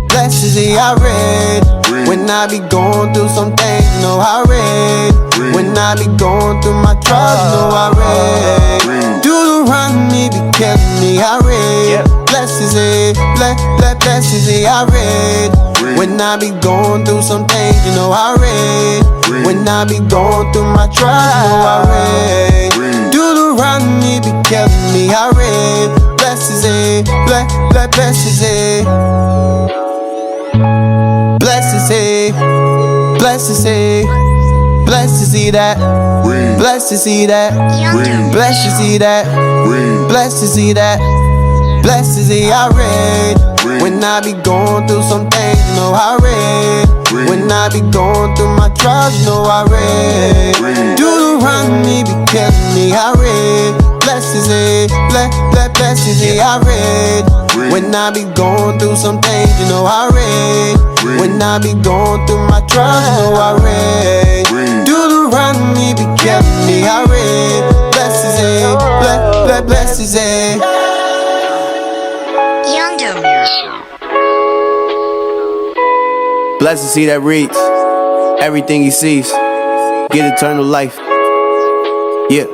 Blessed is he I read. When I be going through some things, you know I read. When I be going through my trials, you know I read. Deuteronomy be killing me, I read. Blessed is he, blessed is he I read. When I be going through some things, you know I read. When I be going through my trials, you know I read. Deuteronomy be killing me, I read. Blessed is he, blessed is he. Blessed is he, blessed is he. Blessed is he that, blessed is he that, blessed is he that, blessed is he that, blessed is he I read. When I be going through some things, you know I read. When I be going through my trials, you know I read. Deuteronomy be killing me, I read. Blessed is he, blessed is he I read. When I be going through some things, you know I read. When I be going through my trials, you know I read. Deuteronomy be killing me, I read. Blessed is he, blessed is he. Blessed is he that reads everything he sees, get eternal life. Yeah.